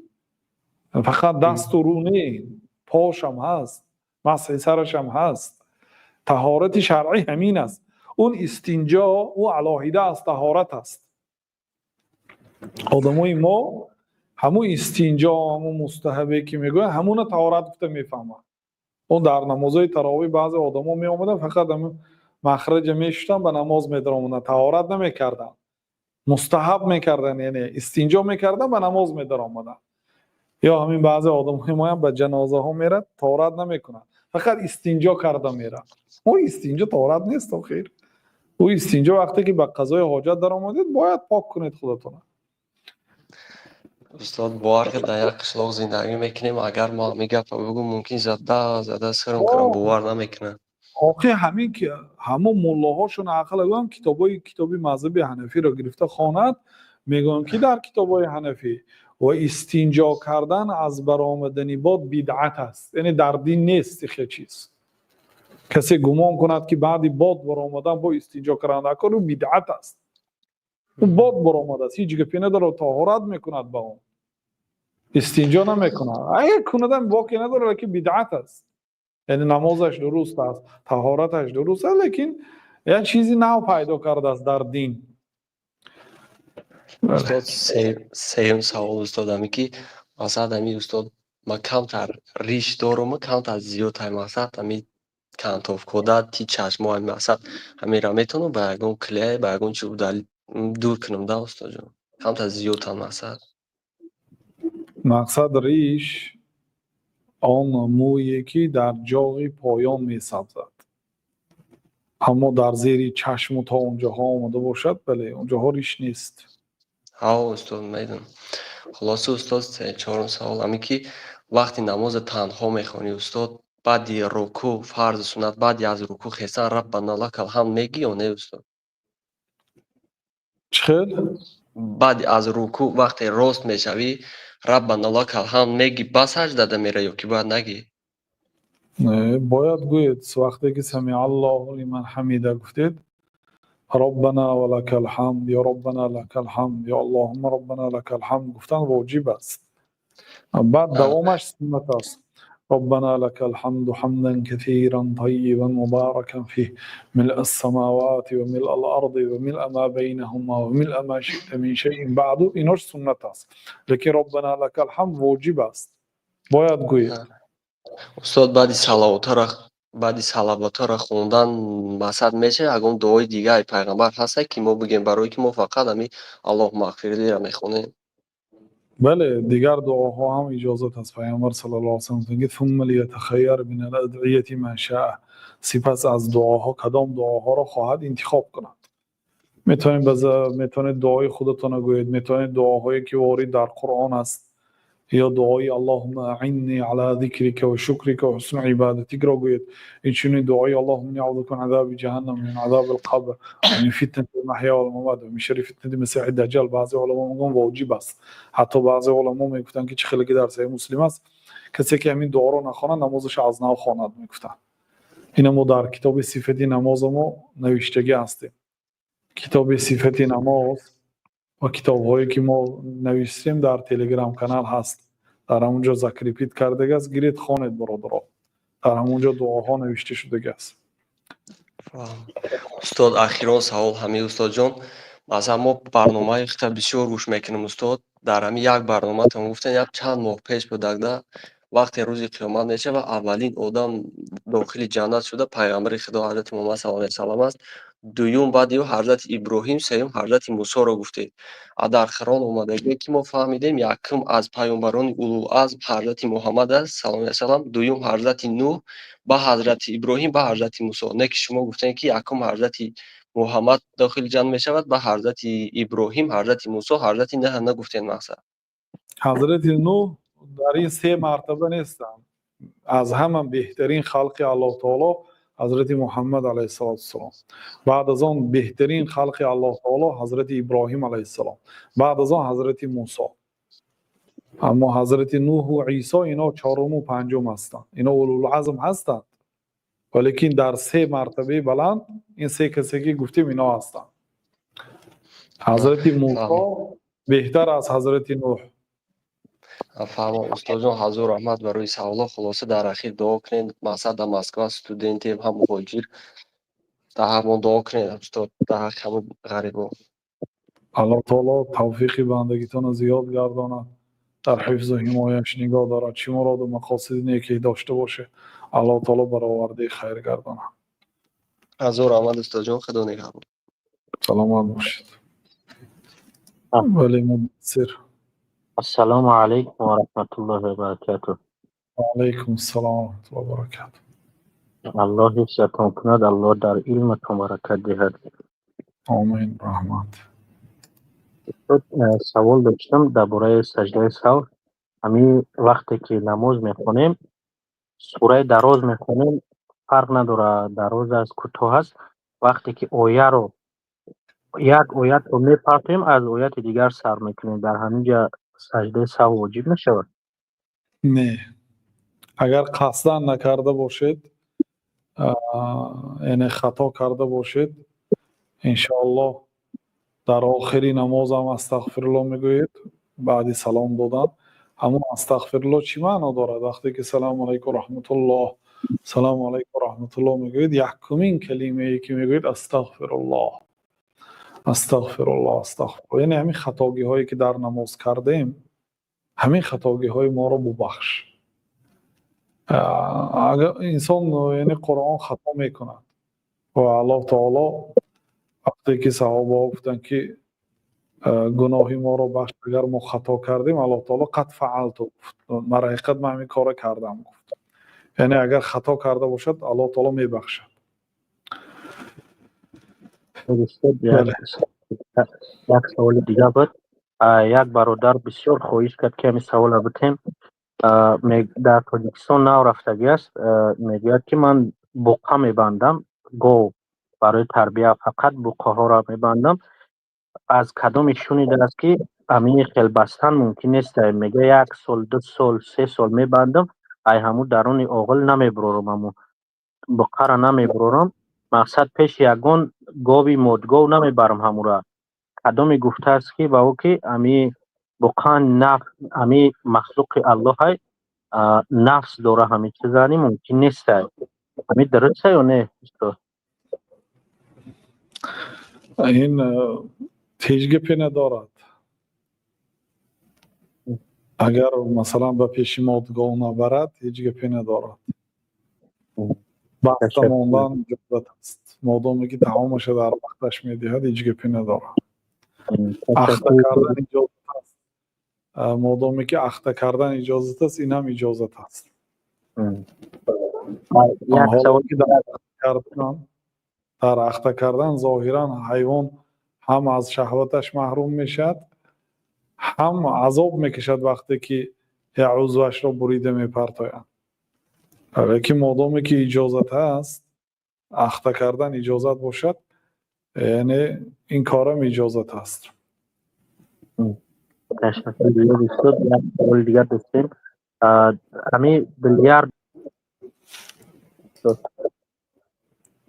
فقط دستور نه، پاش هم هست، مسح سرش هم هست. طهارت شرعی همین است. اون استنجا او علاهیده از طهارت است. آدمای ما همون استنجا، همون مستحبه که میگن همون طهارت گفته میفهمن. اون در نمازهای تراویح بعضی آدما می اومدن فقط همون مخرج میشتن به نماز میدراموندن، طهارت نمیکردن، مستحب میکردن، یعنی استنجا میکردن به نماز میدراموندن. یا همین بعضی آدمای ما هم به جنازه ها میرن طهارت نمیکنن، فقط استنجا کرده میرن. او استنجا طهارت نیست آخر. او استنجا وقتی که به قضای حاجت در آمدید باید پاک کنید خودتون. استاد باور کرد در یک قشلاق زندگی میکنیم، اگر ما میگه بگو ممکن زده سرم کنم باور نمیکنه. آخه همین که همون ملاهاشون عقل هم کتابی مذهب حنفی را گرفته خواند، میگن که در کتابای حنفی و استنجا کردن از برآمدن باد بدعت است، یعنی در دین نیست خیلی چیز. کسی گمان کند که بعد باد برآمدن با استنجا کردن نکنه بدعت است. باد برآمده است، هیچ گپی نداره، طهارت میکند با اون، استنجا نمیکند. اگه کندن باقی نداره که بدعت است، یعنی نمازش درست است، طهارتش درست است، لیکن یه چیزی نو پیدا کرده است در دین. استاد سیم سوال استاد همی که مثلا همی استاد ما کمتر ریش دارم کمتر زیادتر مثلا همی کنتوف کداد تی چشم همی مثلا همی را میتونم با اگون کلیه با اگون چوب دور کنم دا استاد جان کمتر زیادتر مثلا مقصد ریش آن مویی که در جای پایان می سبزد، اما در زیر چشم تا اونجاها آمده باشد بله اونجاها ریش نیست. ها استاد میدونم. خلاصه استاد چهارم سوال همی که وقتی نماز تنها میخوانی استاد بعدی رکوع فرض سنت بعدی از رکوع خیستن ربنا لک الحمد میگی یا نه استاد؟ چخیل؟ بعد از رکوع وقتی راست میشوی ربنا لک الحمد میگی بس سجده میره یا که باید نگی؟ نه، باید گوید وقتی که سمیع الله لمن حمیده گفتید ربنا ولک الحمد یا ربنا لک الحمد یا اللهم ربنا لک الحمد گفتن واجب است. بعد دوامش سنت است. ربنا لك الحمد حمدا كثيرا طيبا مباركا فيه ملء السماوات وملء الأرض وملء ما بينهما وملء ما شئت من شيء بعد. ایناش سنت است، لیکن ربنا لك الحمد واجب است، باید گوید. استاد بعدی صلوات را خوندن مقصد میشه اگه دعای دیگه ای پیغمبر هست که ما بگیم برای که ما فقط همی اللهم اغفر لی را میخونیم؟ بله دیگر دعاها هم اجازت است. پیامبر صلی الله علیه و سلم میگه ثم لیتخیر من الادعیه ما شاء، سپس از دعاها کدام دعاها را خواهد انتخاب کند. میتونید دعای خودتون رو گویید، میتونید دعاهایی که وارد در قرآن است یا دعای اللهم اعنی علی ذکرک و شکرک و حسن عبادتک را گویید. اینچنین دعای اللهم انی اعوذ بک من عذاب جهنم من عذاب القبر من فتنه المحیا و الممات و من شر فتنه المسیح الدجال. بعضی علما میگن واجب است، حتی بعضی علما میگفتن که چه خیلی در صحیح مسلم است کسی که همین دعا رو نخواند نمازش از نو خواند میگفتن. اینا ما در کتاب صفت نماز ما نوشتگی هستیم. کتاب صفت نماز و کتاب هایی که ما نوشتیم در تلگرام کانال هست، در همونجا ذکر پیت کرده است، گیرید خوانید برادرها، در همونجا دعاها نوشته شده است. استاد اخیرا سوال همین استاد جان، مثلا ما برنامه خیلی بسیار گوش میکنیم استاد، در همین یک برنامه تون گفتن یک چند ماه پیش بودگده وقتی روز قیامت میشه و اولین آدم داخل جنت شده پیامبر خدا حضرت محمد صلی الله علیه و سلام است، دوم بعد یو حضرت ابراهیم، سوم حضرت موسی را گفتید. در قرآن اومده که ما فهمیدیم یکم از پیامبران اولوالعزم حضرت محمد است صلی الله علیه و سلام، دوم حضرت نوح، با حضرت ابراهیم، با حضرت موسی. نه که شما گفتین که یکم حضرت محمد داخل جنت میشود با حضرت ابراهیم، حضرت موسی، حضرت نه نگفتین مقصد. حضرت نوح در این سه مرتبه نیستن. از همه بهترین خلق الله تعالی حضرت محمد علیه السلام، بعد از آن بهترین خلق الله تعالی حضرت ابراهیم علیه السلام، بعد از آن حضرت موسی. اما حضرت نوح و عیسی اینا چهارم و پنجم هستند، اینا اولوالعزم هستند، ولیکن در سه مرتبه بلند این سه کسی که گفتیم اینا هستند. حضرت موسی بهتر از حضرت نوح. فهم استاد جان، حضور رحمت برای سوالا. خلاصه در اخیر دعا کنین، مقصد در مسکو استودنتی هم مهاجر در همون دعا کنین استاد در حق همون غریبا. الله تعالی توفیق بندگیتان زیاد گرداند، در حفظ و حمایش نگاه دارد، چی مراد و مقاصد نیکی داشته باشه الله تعالی برآورده خیر گرداند. حضور رحمت استاد جان، خدا نگهدار. سلامت باشید. ولی مبصر. السلام علیکم و رحمت الله و برکاته. و علیکم السلام و رحمت الله و برکاته. الله حفظتون کند، الله در علمتون برکت دهد. آمین رحمت. سوال داشتم درباره سجده سهو. همین وقتی که نماز میخونیم سوره دراز میخونیم، فرق نداره دراز از کوتاه است. وقتی که آیه رو یک آیت رو میپرتیم از آیت دیگر سر میکنیم، در همینجا سجده سهو واجب نشود؟ نه، اگر قصدا نکرده باشید یعنی خطا کرده باشید انشاءالله در آخری نماز هم استغفرالله میگویید بعد سلام دادن. اما استغفرالله چی معنا دارد؟ وقتی که سلام علیکم رحمت الله سلام علیکم رحمت الله میگویید یکمین کلمه ای که میگویید استغفرالله استغفرالله استغفرالله، یعنی همین خطاگی هایی که در نماز کردیم همین خطاگی های ما رو ببخش. اگر انسان یعنی قرآن خطا میکند و الله تعالی وقتی که صحابه گفتن که گناهی ما رو بخش اگر ما خطا کردیم، الله تعالی قد فعلت گفت، من حقیقت من همین کار کردم گفت، یعنی اگر خطا کرده باشد الله تعالی میبخشد. بله. یک سوال دیگه بود. یک برادر بسیار خواهش کرد که همین سوال بتیم. در تاجیکستان نو رفتگی است، میگوید که من بقا میبندم، گو برای تربیه فقط بقا ها را میبندم، از کدام شنیده است که همین خیل بستن ممکن نیست؟ میگه 1 سال 2 سال 3 سال میبندم ای همون درون اوغل نمیبرورم، همون بقا را نمیبرورم، مقصد پیش یگان گاوی مادگاو نمیبرم همون را. کدام گفته است که با او که همین بقا نفس همین مخلوق الله های نفس داره، همین چیزانی ممکن نیست؟ همین درسته یا نه؟ این هیچ گپی ندارد. اگر مثلا به پیش مادگاه نبرد هیچ گپی ندارد. بسته ماندن اجازت است، مادامی که طعامش در وقتش میدهد هیچ گپی ندارد. اخته کردن اجازت است، مادامی که اخته کردن اجازت است این هم اجازت است. حالا که در اخته کردن ظاهرا حیوان هم از شهوتش محروم میشد هم عذاب میکشد وقتی که عضوش را بریده میپرتاید. ولی مادامی که اجازت هست، اخته کردن اجازت باشد، یعنی این کارم اجازت هست. تشکر دیگر دستیم. همین بیلیارد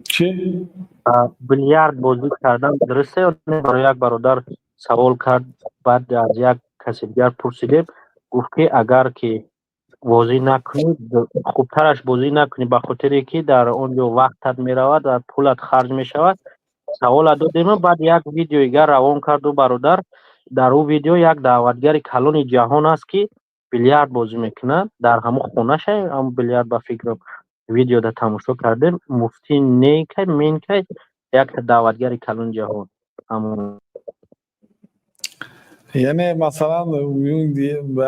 چی؟ بیلیارد بازی کردن درسته یا نه؟ برای یک برادر سوال کرد، بعد از یک کسی دیگر پرسیدیم، گفت که اگر که بازی نکنی خوبترش بازی نکنی به خاطری که در اونجا وقتت میرود و پولت خرج میشود. سوال دادیم، بعد یک ویدیویگر روان کرد و برادر در او ویدیو یک دعوتگر کلان جهان است که بیلیارد بازی میکنه در همون خونه شه، هم بیلیارد به فکر ویدیو در تماشا کردیم، مفتی نیکه مینکه یک دعوتگر کلان جهان همون. یعنی مثلا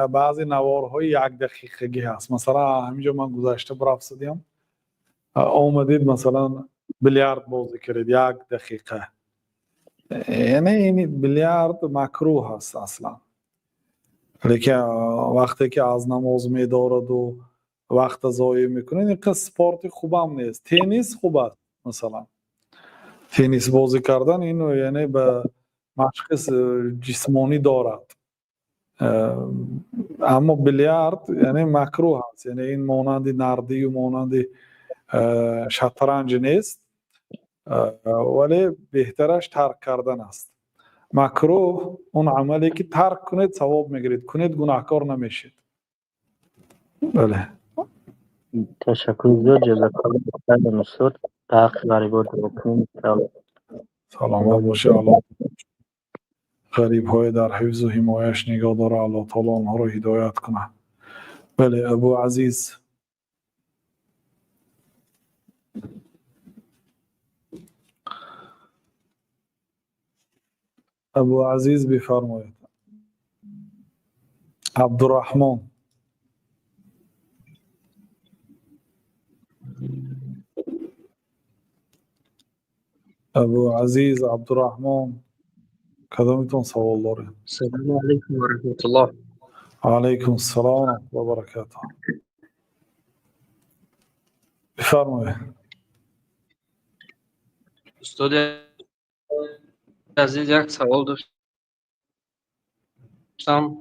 بعضی نوارهای 1 دقیقگی هست، مثلا همینجا من گذشته برافسدیم آمدید مثلا بیلیارد بازی کردید 1 دقیقه، یعنی این بیلیارد مکروه هست اصلا. لیکن وقتی که از نماز میدارد و وقت ضایع میکنه این سپورت خوب هم نیست. تنیس خوب است، مثلا تنیس بازی کردن اینو یعنی به مشق جسمانی دارد، اما بیلیارد یعنی مکروه است، یعنی این مانند نردی و مانند شطرنج نیست، ولی بهترش ترک کردن است. مکروه اون عملی که ترک کنید ثواب میگیرید، کنید گناهکار نمیشید. بله. تشکر زیاد، جزاک الله خیر. تحقیق غریبات بکنید. سلامت باشه. الله غریب های در حفظ و حمایش نگاه داره، الله تعالی آنها رو هدایت کنه. بله ابو عزیز. ابو عزیز بفرمایید. عبدالرحمن. ابو عزیز عبدالرحمن کدامتون سوال داره؟ السلام علیکم و رحمت الله. علیکم السلام و برکاته. بفرمایید. استاد عزیز یک سوال داشتم.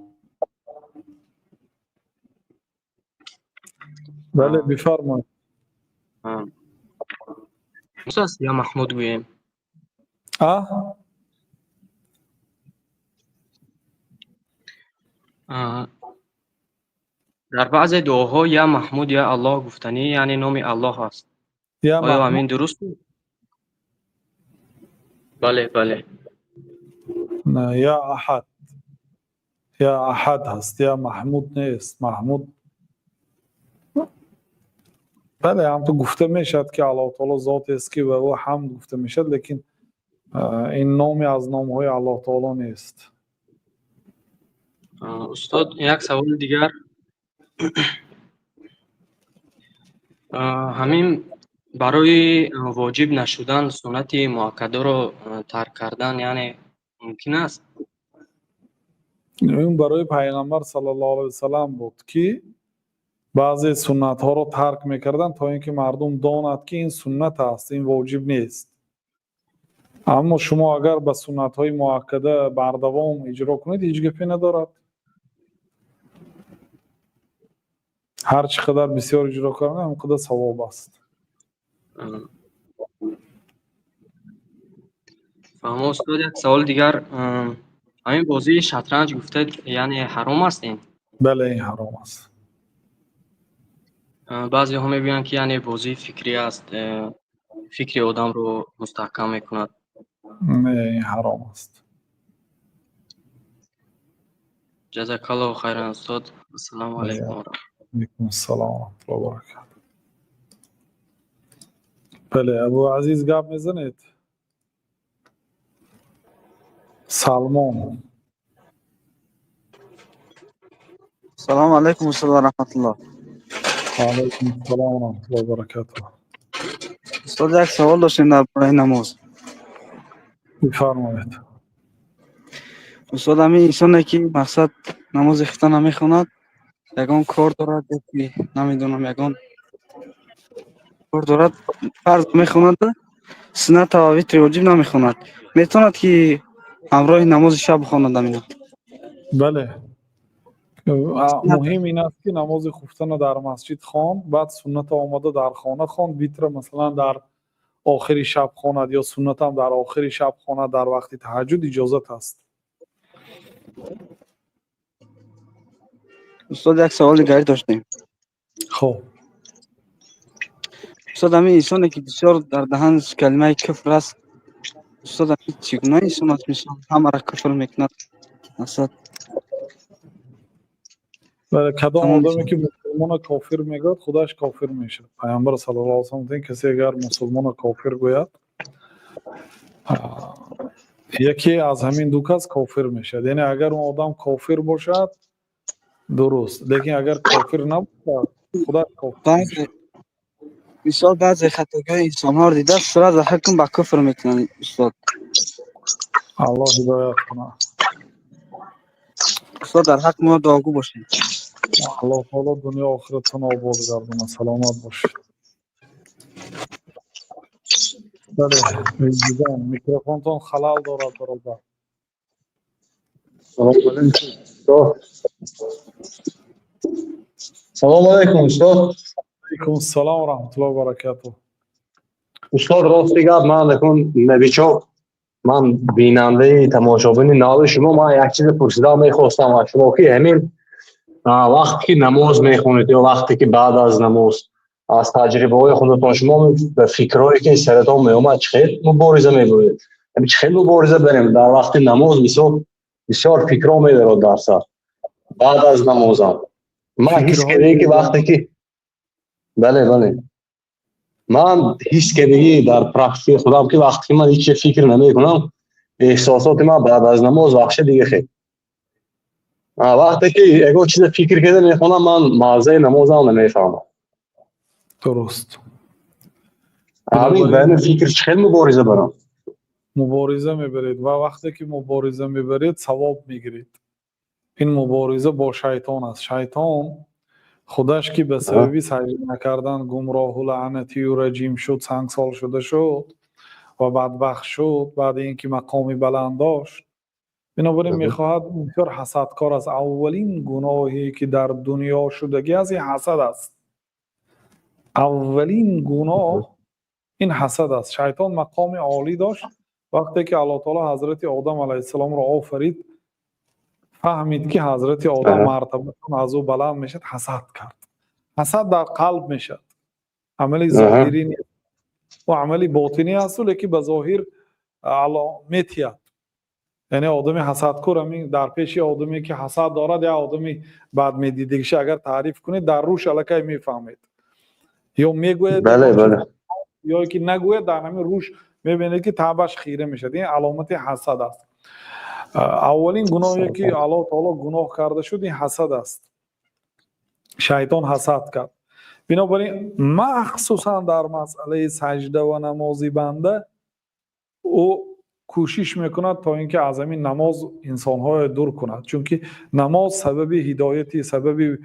بله بفرمایید. درست است یا محمود گوییم؟ در بعض دعاها یا محمود یا الله گفتنی یعنی نام الله است. آیا همین درست؟ بله بله. نه یا احد. یا احد هست، یا محمود نیست. محمود بله هم تو گفته میشد که الله تعالی ذات است که به او حمد گفته میشد، لیکن این نامی از نامهای الله تعالی نیست. استاد یک سوال دیگر، همین برای واجب نشدن سنت مؤکده رو ترک کردن یعنی ممکن است؟ این برای پیغمبر صلی الله علیه وسلم بود که بعضی سنت ها رو ترک میکردن تا اینکه مردم داند که این سنت است، این واجب نیست. اما شما اگر به سنت های مؤکده بردوام اجرا کنید هیچ گپی ندارد. هر چقدر بسیار اجرا کنید همقدر ثواب است. فهم استاد. یک سوال دیگر، همین بازی شطرنج گفته یعنی حرام است این؟ بله این حرام است. بعضی ها میگویند که یعنی بازی فکری است، فکری آدم رو مستحکم میکند. نه این حرام است. جزاک الله خیرا استاد. السلام علیکم و علیکم السلام و رحمت الله و برکاته. بله ابو عزیز گپ میزنید؟ سلمان. السلام علیکم و رحمت الله. علیکم السلام و رحمت الله و برکاته. استاد یک سوال داشتیم در برای نماز. بفرمایید. استاد همین انسانی که مقصد نماز خفته نمیخواند یگان کار دارد که نمیدونم یگان کار دارد فرض میخواند سنت و وتر واجب نمیخواند میتواند که همراه نماز شب بخواند همین؟ بله مهم این است که نماز خفتن در مسجد خواند، بعد سنت آمده در خانه خواند، ویتر مثلا در آخر شب خواند یا سنت هم در آخر شب خواند در وقت تهجد اجازت است. استاد یک سوال دیگری داشتیم. خب استاد همین انسانی که بسیار در دهنش کلمه کفر است، استاد همین چگونه انسان است مثلا همه را کفر میکند؟ استاد کدام آدمی که مسلمان کافر میگوید خودش کافر میشه. پیامبر صلی الله علیه و سلم گفت کسی اگر مسلمان کافر گوید یکی از همین دو کس کافر میشه. یعنی اگر اون آدم کافر باشد درست، لیکن اگر کافر نباشد خودش کافر میشه. مثال بعضی خطاهای انسان ها رو دیده سراز حکم به کفر میکنند. استاد الله هدایت کنه. استاد در حق ما دعاگو باشید. الله تعالی دنیا آخرتتون آباد گردونه. سلامت باشید. بله میگم میکروفونتون خلال دارد برادر. سلام علیکم. سلام علیکم استاد. علیکم السلام و رحمت الله و برکاته. استاد راستی گپ من نکن نبیچو من بیننده تماشابین ناو شما ما یک چیز پرسیدم میخواستم از شما که همین وقتی که نماز میخونید یا وقتی که بعد از نماز از تجربه های خودتون شما به فکرهایی که سرتون میومد چه مبارزه میبرید؟ یعنی چه مبارزه بریم در وقت نماز مثلا بسیار فکرها میبرد در سر بعد از نمازم من حس کردم که وقتی که بله من حس کردم در پرکتیک خودم که وقتی که من هیچ فکر نمیکنم احساسات من بعد از نماز وقت دیگه خیلی وقتی که اگه چیز فکر کرده میخونم من موضوع نمازم نمیفهمم. درست. همین بین فکر خیلی مبارزه برم. مبارزه میبرید و وقتی که مبارزه میبرید ثواب میگیرید. این مبارزه با شیطان است. شیطان خودش که به سببی سجده نکردن گمراه و لعنتی و رجیم شد، سنگسار شده شد و بدبخت شد بعد اینکه مقامی بلند داشت. بنابراین میخواهد بسیار حسدکار است. اولین گناهی که در دنیا شدگی از این حسد است. اولین گناه این حسد است. شیطان مقام عالی داشت، وقتی که الله تعالی حضرت آدم علیه السلام را آفرید فهمید که حضرت آدم مرتبتون از او بلند میشد، حسد کرد. حسد در قلب میشد، عملی ظاهری نیست و عملی باطنی است، لیکن به ظاهر علامتی است. یعنی آدمی حسدکور همین در پیش آدمی که حسد دارد یا آدمی بعد میدیدگیش اگر تعریف کنید در روش الکی میفهمید، یا میگوید یا که نگوید در همین روش میبینید که تابش خیره میشد. این علامت حسد است. اولین گناهی که الله تعالی گناه کرده شد این حسد است. شیطان حسد کرد. بنابراین مخصوصا در مسئله سجده و نمازی بنده او کوشش میکند تا اینکه از همین نماز انسان‌ها دور کند، چون که نماز سبب هدایتی، سبب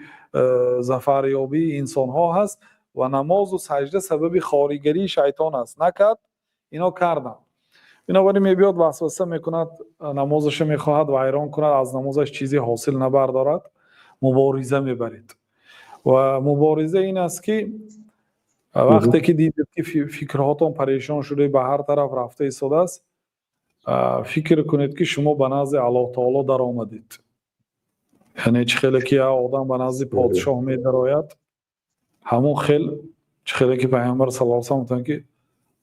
ظفریابی انسان‌ها هست و نماز و سجده سبب خاریگری شیطان است. نکرد، اینا کردن. بنابراین میبیاد وسوسه میکند، نمازش میخواهد ویران کند، از نمازش چیزی حاصل نبردارد، مبارزه میبرید. و مبارزه این است که وقتی که دیدید که فکرهاتون پریشان شده به هر طرف رفته ایستاده است، فکر کنید که شما به نزد الله تعالی در آمدید. یعنی چه خیلی که آدم به نزد پادشاه می درآید، همون خیلی چه خیلی که پیامبر صلی الله علیه و سلم که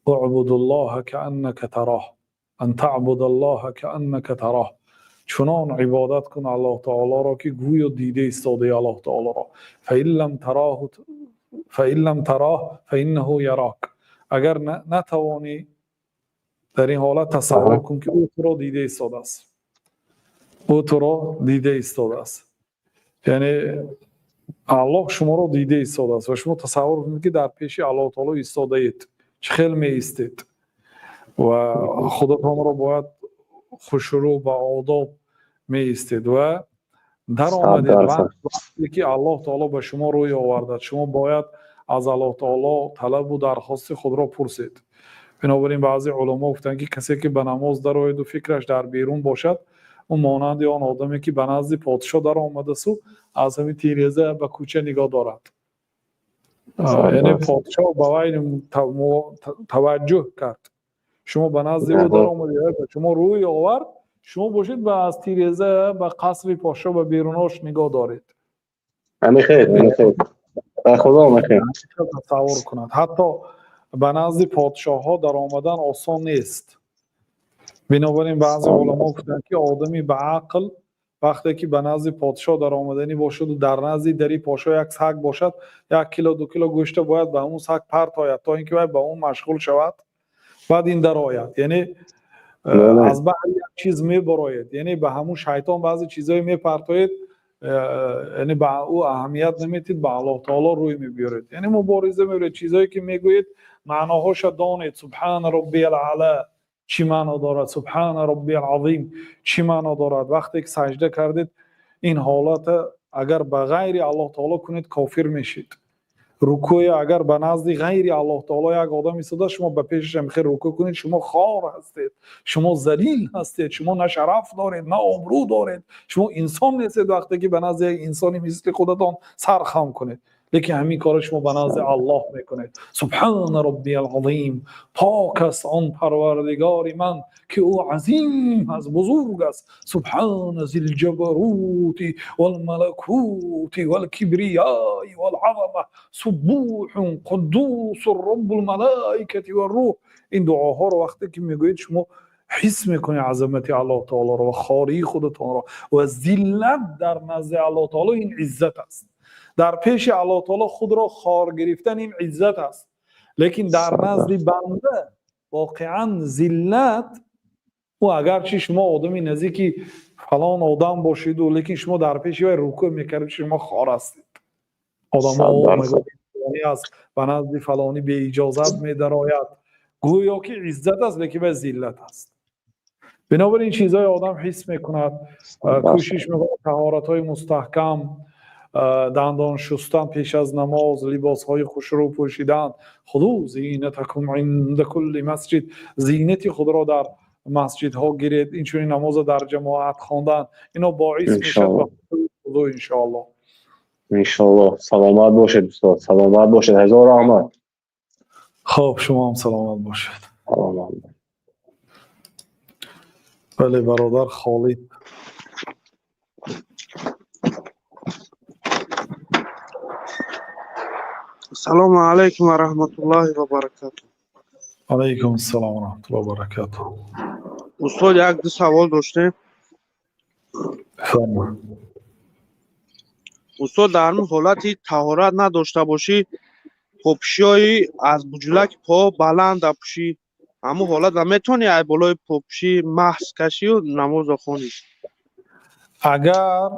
اعبد الله کانک تراه، ان تعبد الله کانک تراه، چنان عبادت کن الله تعالی را که گویا دیده ایستاده الله تعالی را. فإن لم تراه فإنه یراک. اگر نتوانی در این حالت تصور کن که او تو را دیده ایستاده است. او تو را دیده ایستاده است. یعنی الله شما را دیده ایستاده است و شما تصور کنید که در پیش الله تعالی ایستاده اید. چه خیلی می ایستید و خودتان را باید خشوع و آداب می ایستید و در آمدید. وقتی که الله تعالی به شما روی آورد، شما باید از الله تعالی طلب و درخواست خود را پرسید. بنابراین بعضی علما گفتند که کسی که به نماز درآید و فکرش در بیرون باشد، اون مانند آن آدمی که به نزد پادشاه در آمده است و از همین تیریزه به کوچه نگاه دارد. یعنی پادشاه به وی توجه کرد، شما به نزد او در آمدید، شما روی آورد، شما باشید به از تیریزه به قصر پادشاه به بیروناش نگاه دارید. همین خیر خدا میخواد تصور کنند. حتی به نزد پادشاه ها در آمدن آسان نیست. بنابراین بعضی علما گفتند که آدمی به عقل وقتی که به نزد پادشاه در آمدنی باشد و در نزد دری پادشاه یک سگ باشد، 1 کیلو 2 کیلو گوشت باید به اون سگ پرت آید تا اینکه به اون مشغول شود، بعد این در آید. یعنی از بعد یک چیز میبراید، یعنی به همون شیطان بعضی چیزایی میپرتاید، یعنی به او اهمیت نمیدید، به الله تعالی روی میبیارید. یعنی مبارزه میبرید، چیزایی که میگوید معناهاش دانید. سبحان ربی الاعلی چی معنا دارد، سبحان ربی العظیم چی معنا دارد. وقتی که سجده کردید این حالت اگر به غیر الله تعالی کنید کافر میشید. رکوع اگر به نزد غیر الله تعالی یک آدم ایستاده شما به پیشش میخواید رکوع کنید، شما خار هستید، شما ذلیل هستید، شما نه شرف دارید نه آبرو دارید، شما انسان نیستید وقتی که به نزد انسانی مثل خودتان سر خم کنید. لیکن همین کار شما به نزد الله میکنید. سبحان ربی العظیم، پاک است آن پروردگار من که او عظیم است، بزرگ است. سبحان ذی الجبروت والملکوت والکبریاء والعظمه، سبوح قدوس رب الملائکه والروح. این دعاها رو وقتی که میگویید شما حس میکنید عظمت الله تعالی رو و خاری خودتان رو و ذلت در نزد الله تعالی. این عزت است. در پیش الله تعالی خود را خار گرفتن این عزت است. لیکن در نزد بنده واقعا ذلت، و اگرچه شما آدمی نزدیکی فلان آدم باشید و لیکن شما در پیش وی رکوع میکردید، شما خار هستید. آدم از به نزد فلانی به اجازت میدراید، گویا که عزت است لیکن به ذلت است. بنابراین این چیزهای آدم حس میکند، کوشش میکنه طهارت های مستحکم، دندان شستن پیش از نماز، لباس های خوشرو پوشیدن، خذوا زینتکم عند کل مسجد، زینت خود را در مسجد ها گیرید، اینچنین نماز در جماعت خواندن، اینا باعث میشد به خضوع ان شاء الله. انشالله سلامت باشید استاد، سلامت باشید، هزار رحمت. خب شما هم سلامت باشید. سلامت. بله برادر خالد. السلام علیکم و رحمت الله و برکاته. علیکم السلام و رحمت الله و برکاته. استاد یک دو سوال داشتیم. استاد در این حالتی طهارت نداشته باشی، پوپشی از بجلک پا بلند پوشی، اما حالت میتونی ای بالای پوپشی محض کشی و نماز خونی؟ اگر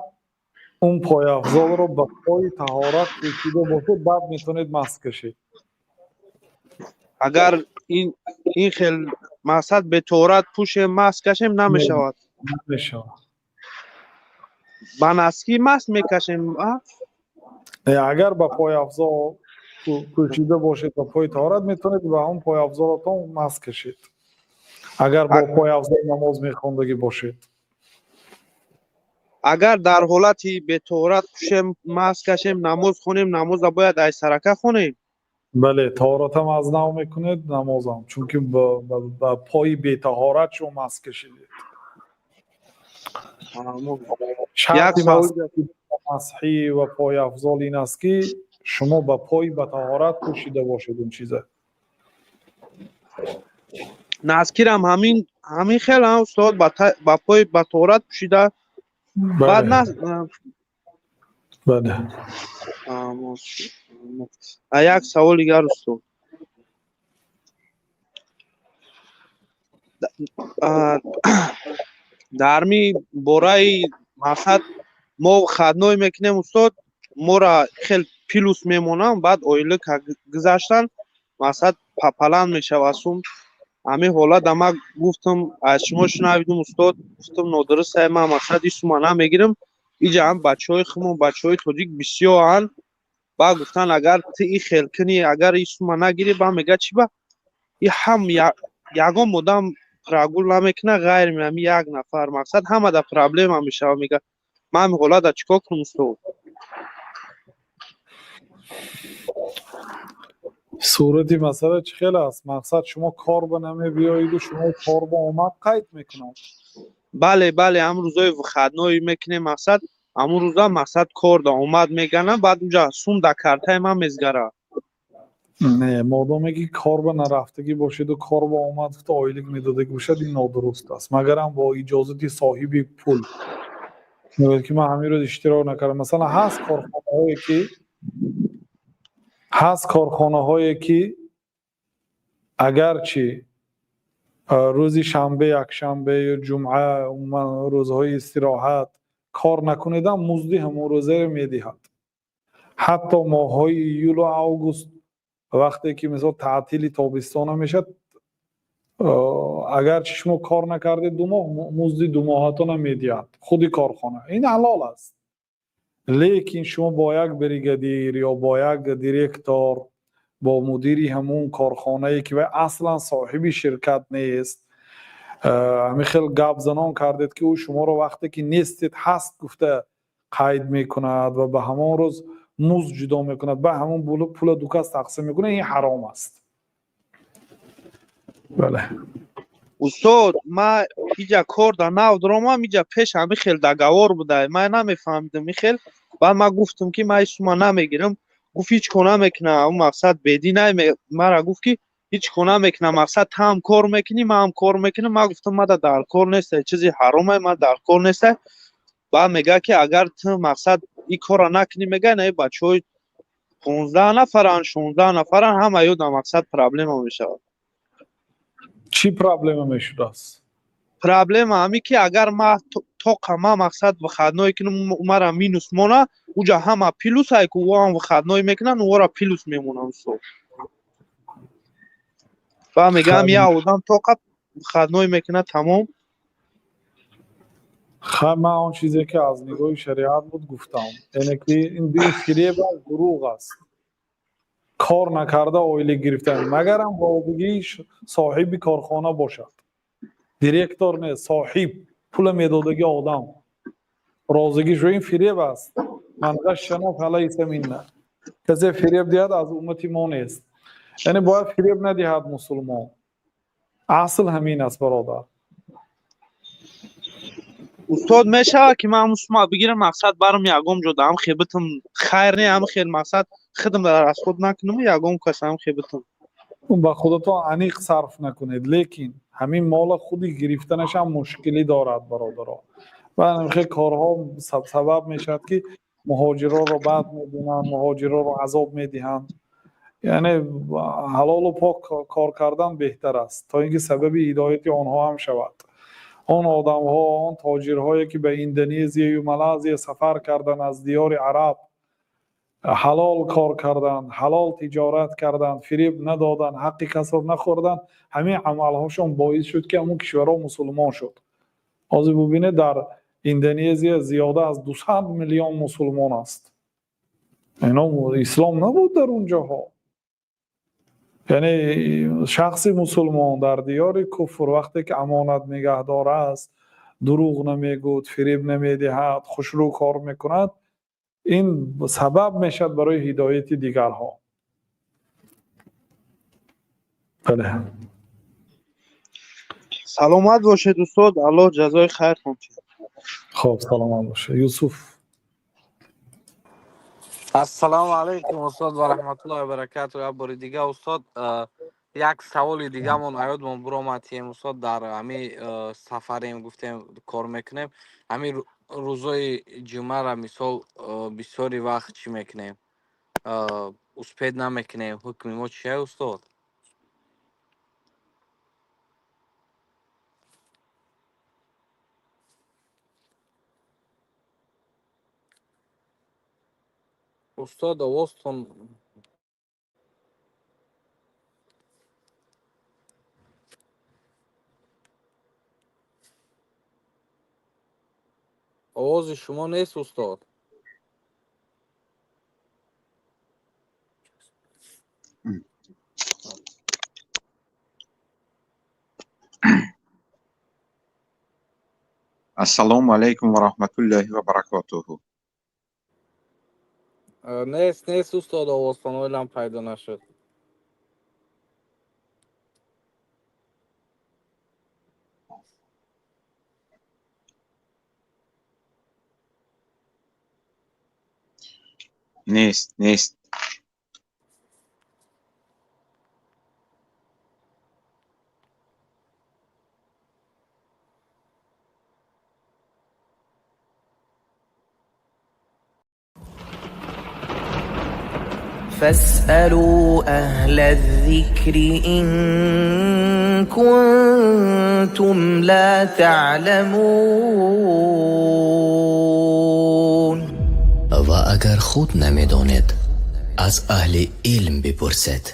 اون پای افضل رو به پای طهارت پوشیده باشه بعد میتونید ماسک کشید. اگر این خیل مقصد به طهارت پوش ماسک کشیم نمیشود. نمیشود. با نسکی ماسک میکشیم. اگر به پای افضل پوشیده باشید به پای طهارت میتونید به اون پای افضلتون ماسک کشید. اگر با پای افضل نماز میخوندگی باشید. اگر در حالتی به طهارت پوشیم ماسک کشیم نماز خونیم، نماز باید ای سرکه خونیم. بله طهارت هم از نو میکنید نماز هم، چون که با پای بی طهارت شما ماسک کشیدید. شرط مسحی و پای افضل این است که شما با پای به طهارت پوشیده باشید اون چیزه. نسکیر هم همین خیلی هم استاد با پای به طهارت پوشیده. بعد بله. یک سوال دیگر استاد. در می برای مقصد ما خدنای میکنیم استاد، ما را خیلی پیلوس میمونم بعد اویله که گذاشتن مقصد پپلند میشوستم. همین حالا دما گفتم از شما شنویدم استاد، گفتم نادرست من مقصد ایشما نمیگیرم. اینجا هم بچهای خمون بچهای تاجیک بسیار هن با گفتن اگر تو این خیل کنی اگر ایشما نگیری با میگه چی با این هم یگان مدام راگول نمیکنه غیر میام یک نفر مقصد همه در پرابلم هم میشه میگه من حالا در چیکار کنم استاد؟ صورتی مسئله چه خیلی است؟ مقصد شما کار به نمی بیایید و شما کار با اومد قید میکنند. بله هم روزای خدنایی میکنه مقصد همون روزا مقصد کار دا اومد میگنه بعد اونجا سوم در کارتای من میزگره. نه مادامی که کار به نرفتگی باشید و کار با اومد تا آیلیک میدادگی باشد این نادرست است مگر هم با اجازت صاحب پول. میگوید که من همین رو اشتراک نکردم. مثلا هست کارخانه هایی که اگرچه روزی شنبه یک شنبه یا جمعه روزهای استراحت کار نکنیدن مزد همون روزه رو میدهد. حتی ماهای ایول و آگوست وقتی که مثلا تعطیل تابستان میشد اگر شما کار نکردید دو ماه مزد دو ماهتون میدهد خود کارخانه. این حلال است. لیکن شما با یک بریگادیر یا با یک دیرکتور با مدیری همون کارخانه ای که اصلا صاحب شرکت نیست همین خیلی گپ زنان کردید که او شما رو وقتی که نیستید هست گفته قید میکند و به همون روز مزد جدا میکند به همون پول دو کس تقسیم میکنه. این حرام است. بله استاد ما اینجا کار در نو دارم اینجا پیش همین خیلی دگوار بوده من نمیفهمیدم این خیلی بعد من گفتم که من شما نمیگیرم گفت هیچ کنه میکنه اون مقصد بدی مرا گفت که هیچ کنه میکنه مقصد هم کار میکنی من هم کار میکنم. من گفتم من در کار نیست چیزی حرامه من در کار نیست. بعد میگه که اگر تو مقصد این کار نکنی میگه نه بچهای 15 نفرن 16 نفرن همه یو در مقصد پرابلم میشه. چی پرابلم میشود است؟ پرابلم همی که اگر ما تا کما مقصد و خدنایی کنم مرا مینوس مونه اوجا همه پیلوس های که و هم و خدنایی میکنن و را پیلوس میمونن سو و میگم یا آدم تا قب خدنایی میکنه تمام. من اون چیزی که از نگاه شریعت بود گفتم اینه که این دیو فریب و دروغ است. کار نکرده آیله گرفتن مگر هم واقعی صاحب کارخانه باشد دیرکتور نه صاحب پول میدادگی آدم رازگیش رو این فریب است. من غشنا فلیس منا. کسی فریب دهد از امتی ما نیست. یعنی باید فریب ندهد مسلمان. اصل همین است برادر. استاد میشه که من مسلمان بگیرم مقصد برم یگم جدا هم خیبتم خیر نه هم خیر مقصد خدم در از خود نکنم یگم کسم خیبتم با خودتون عمیق صرف نکنید، لیکن همین مال خودی گرفتنش هم مشکلی دارد برادرها و همین کارها سبب میشد که مهاجرا رو بد میدونن، مهاجرا رو عذاب میدهند. یعنی حلال و پاک کار کردن بهتر است تا اینکه سبب هدایت آنها هم شود. آن آدم ها، آن تاجرهایی که به اندونزیا و مالزی سفر کردن، از دیار عرب حلال کار کردن، حلال تجارت کردن، فریب ندادن، حق کس را نخوردن، همین عملهاشون باعث شد که همون کشورها مسلمان شد. از ببینید در اندونزیا زیاده از 200 میلیون مسلمان است. اینا اسلام نبود در اونجاها. یعنی شخص مسلمان در دیار کفر وقتی که امانت نگهدار است، دروغ نمیگوید، فریب نمیدهد، خوشرو کار میکند، این سبب میشد برای هدایت دیگرها. بله. سلامت باشید استاد، الله جزای خیر کنه. خب سلامت باشه. یوسف. السلام علیکم استاد و رحمت الله و برکاته. یک بار دیگه استاد یک سوال دیگه من یادم برآمد استاد، در همین سفریم گفتیم کار میکنیم، همین روزای جمعه را مثال بسیاری وقت چی میکنیم؟ اسپید نمیکنیم. حکم ما چیه استاد؟ استاد آوازتون آواز شما نیست استاد. السلام علیکم و رحمت الله و برکاته. نیست استاد، آوازتون ویلم پیدا نشد. نیست. فاسألوا أهل الذكر إن كنتم لا تعلمون. و اگر خود نمیدانید از اهل علم بپرسید.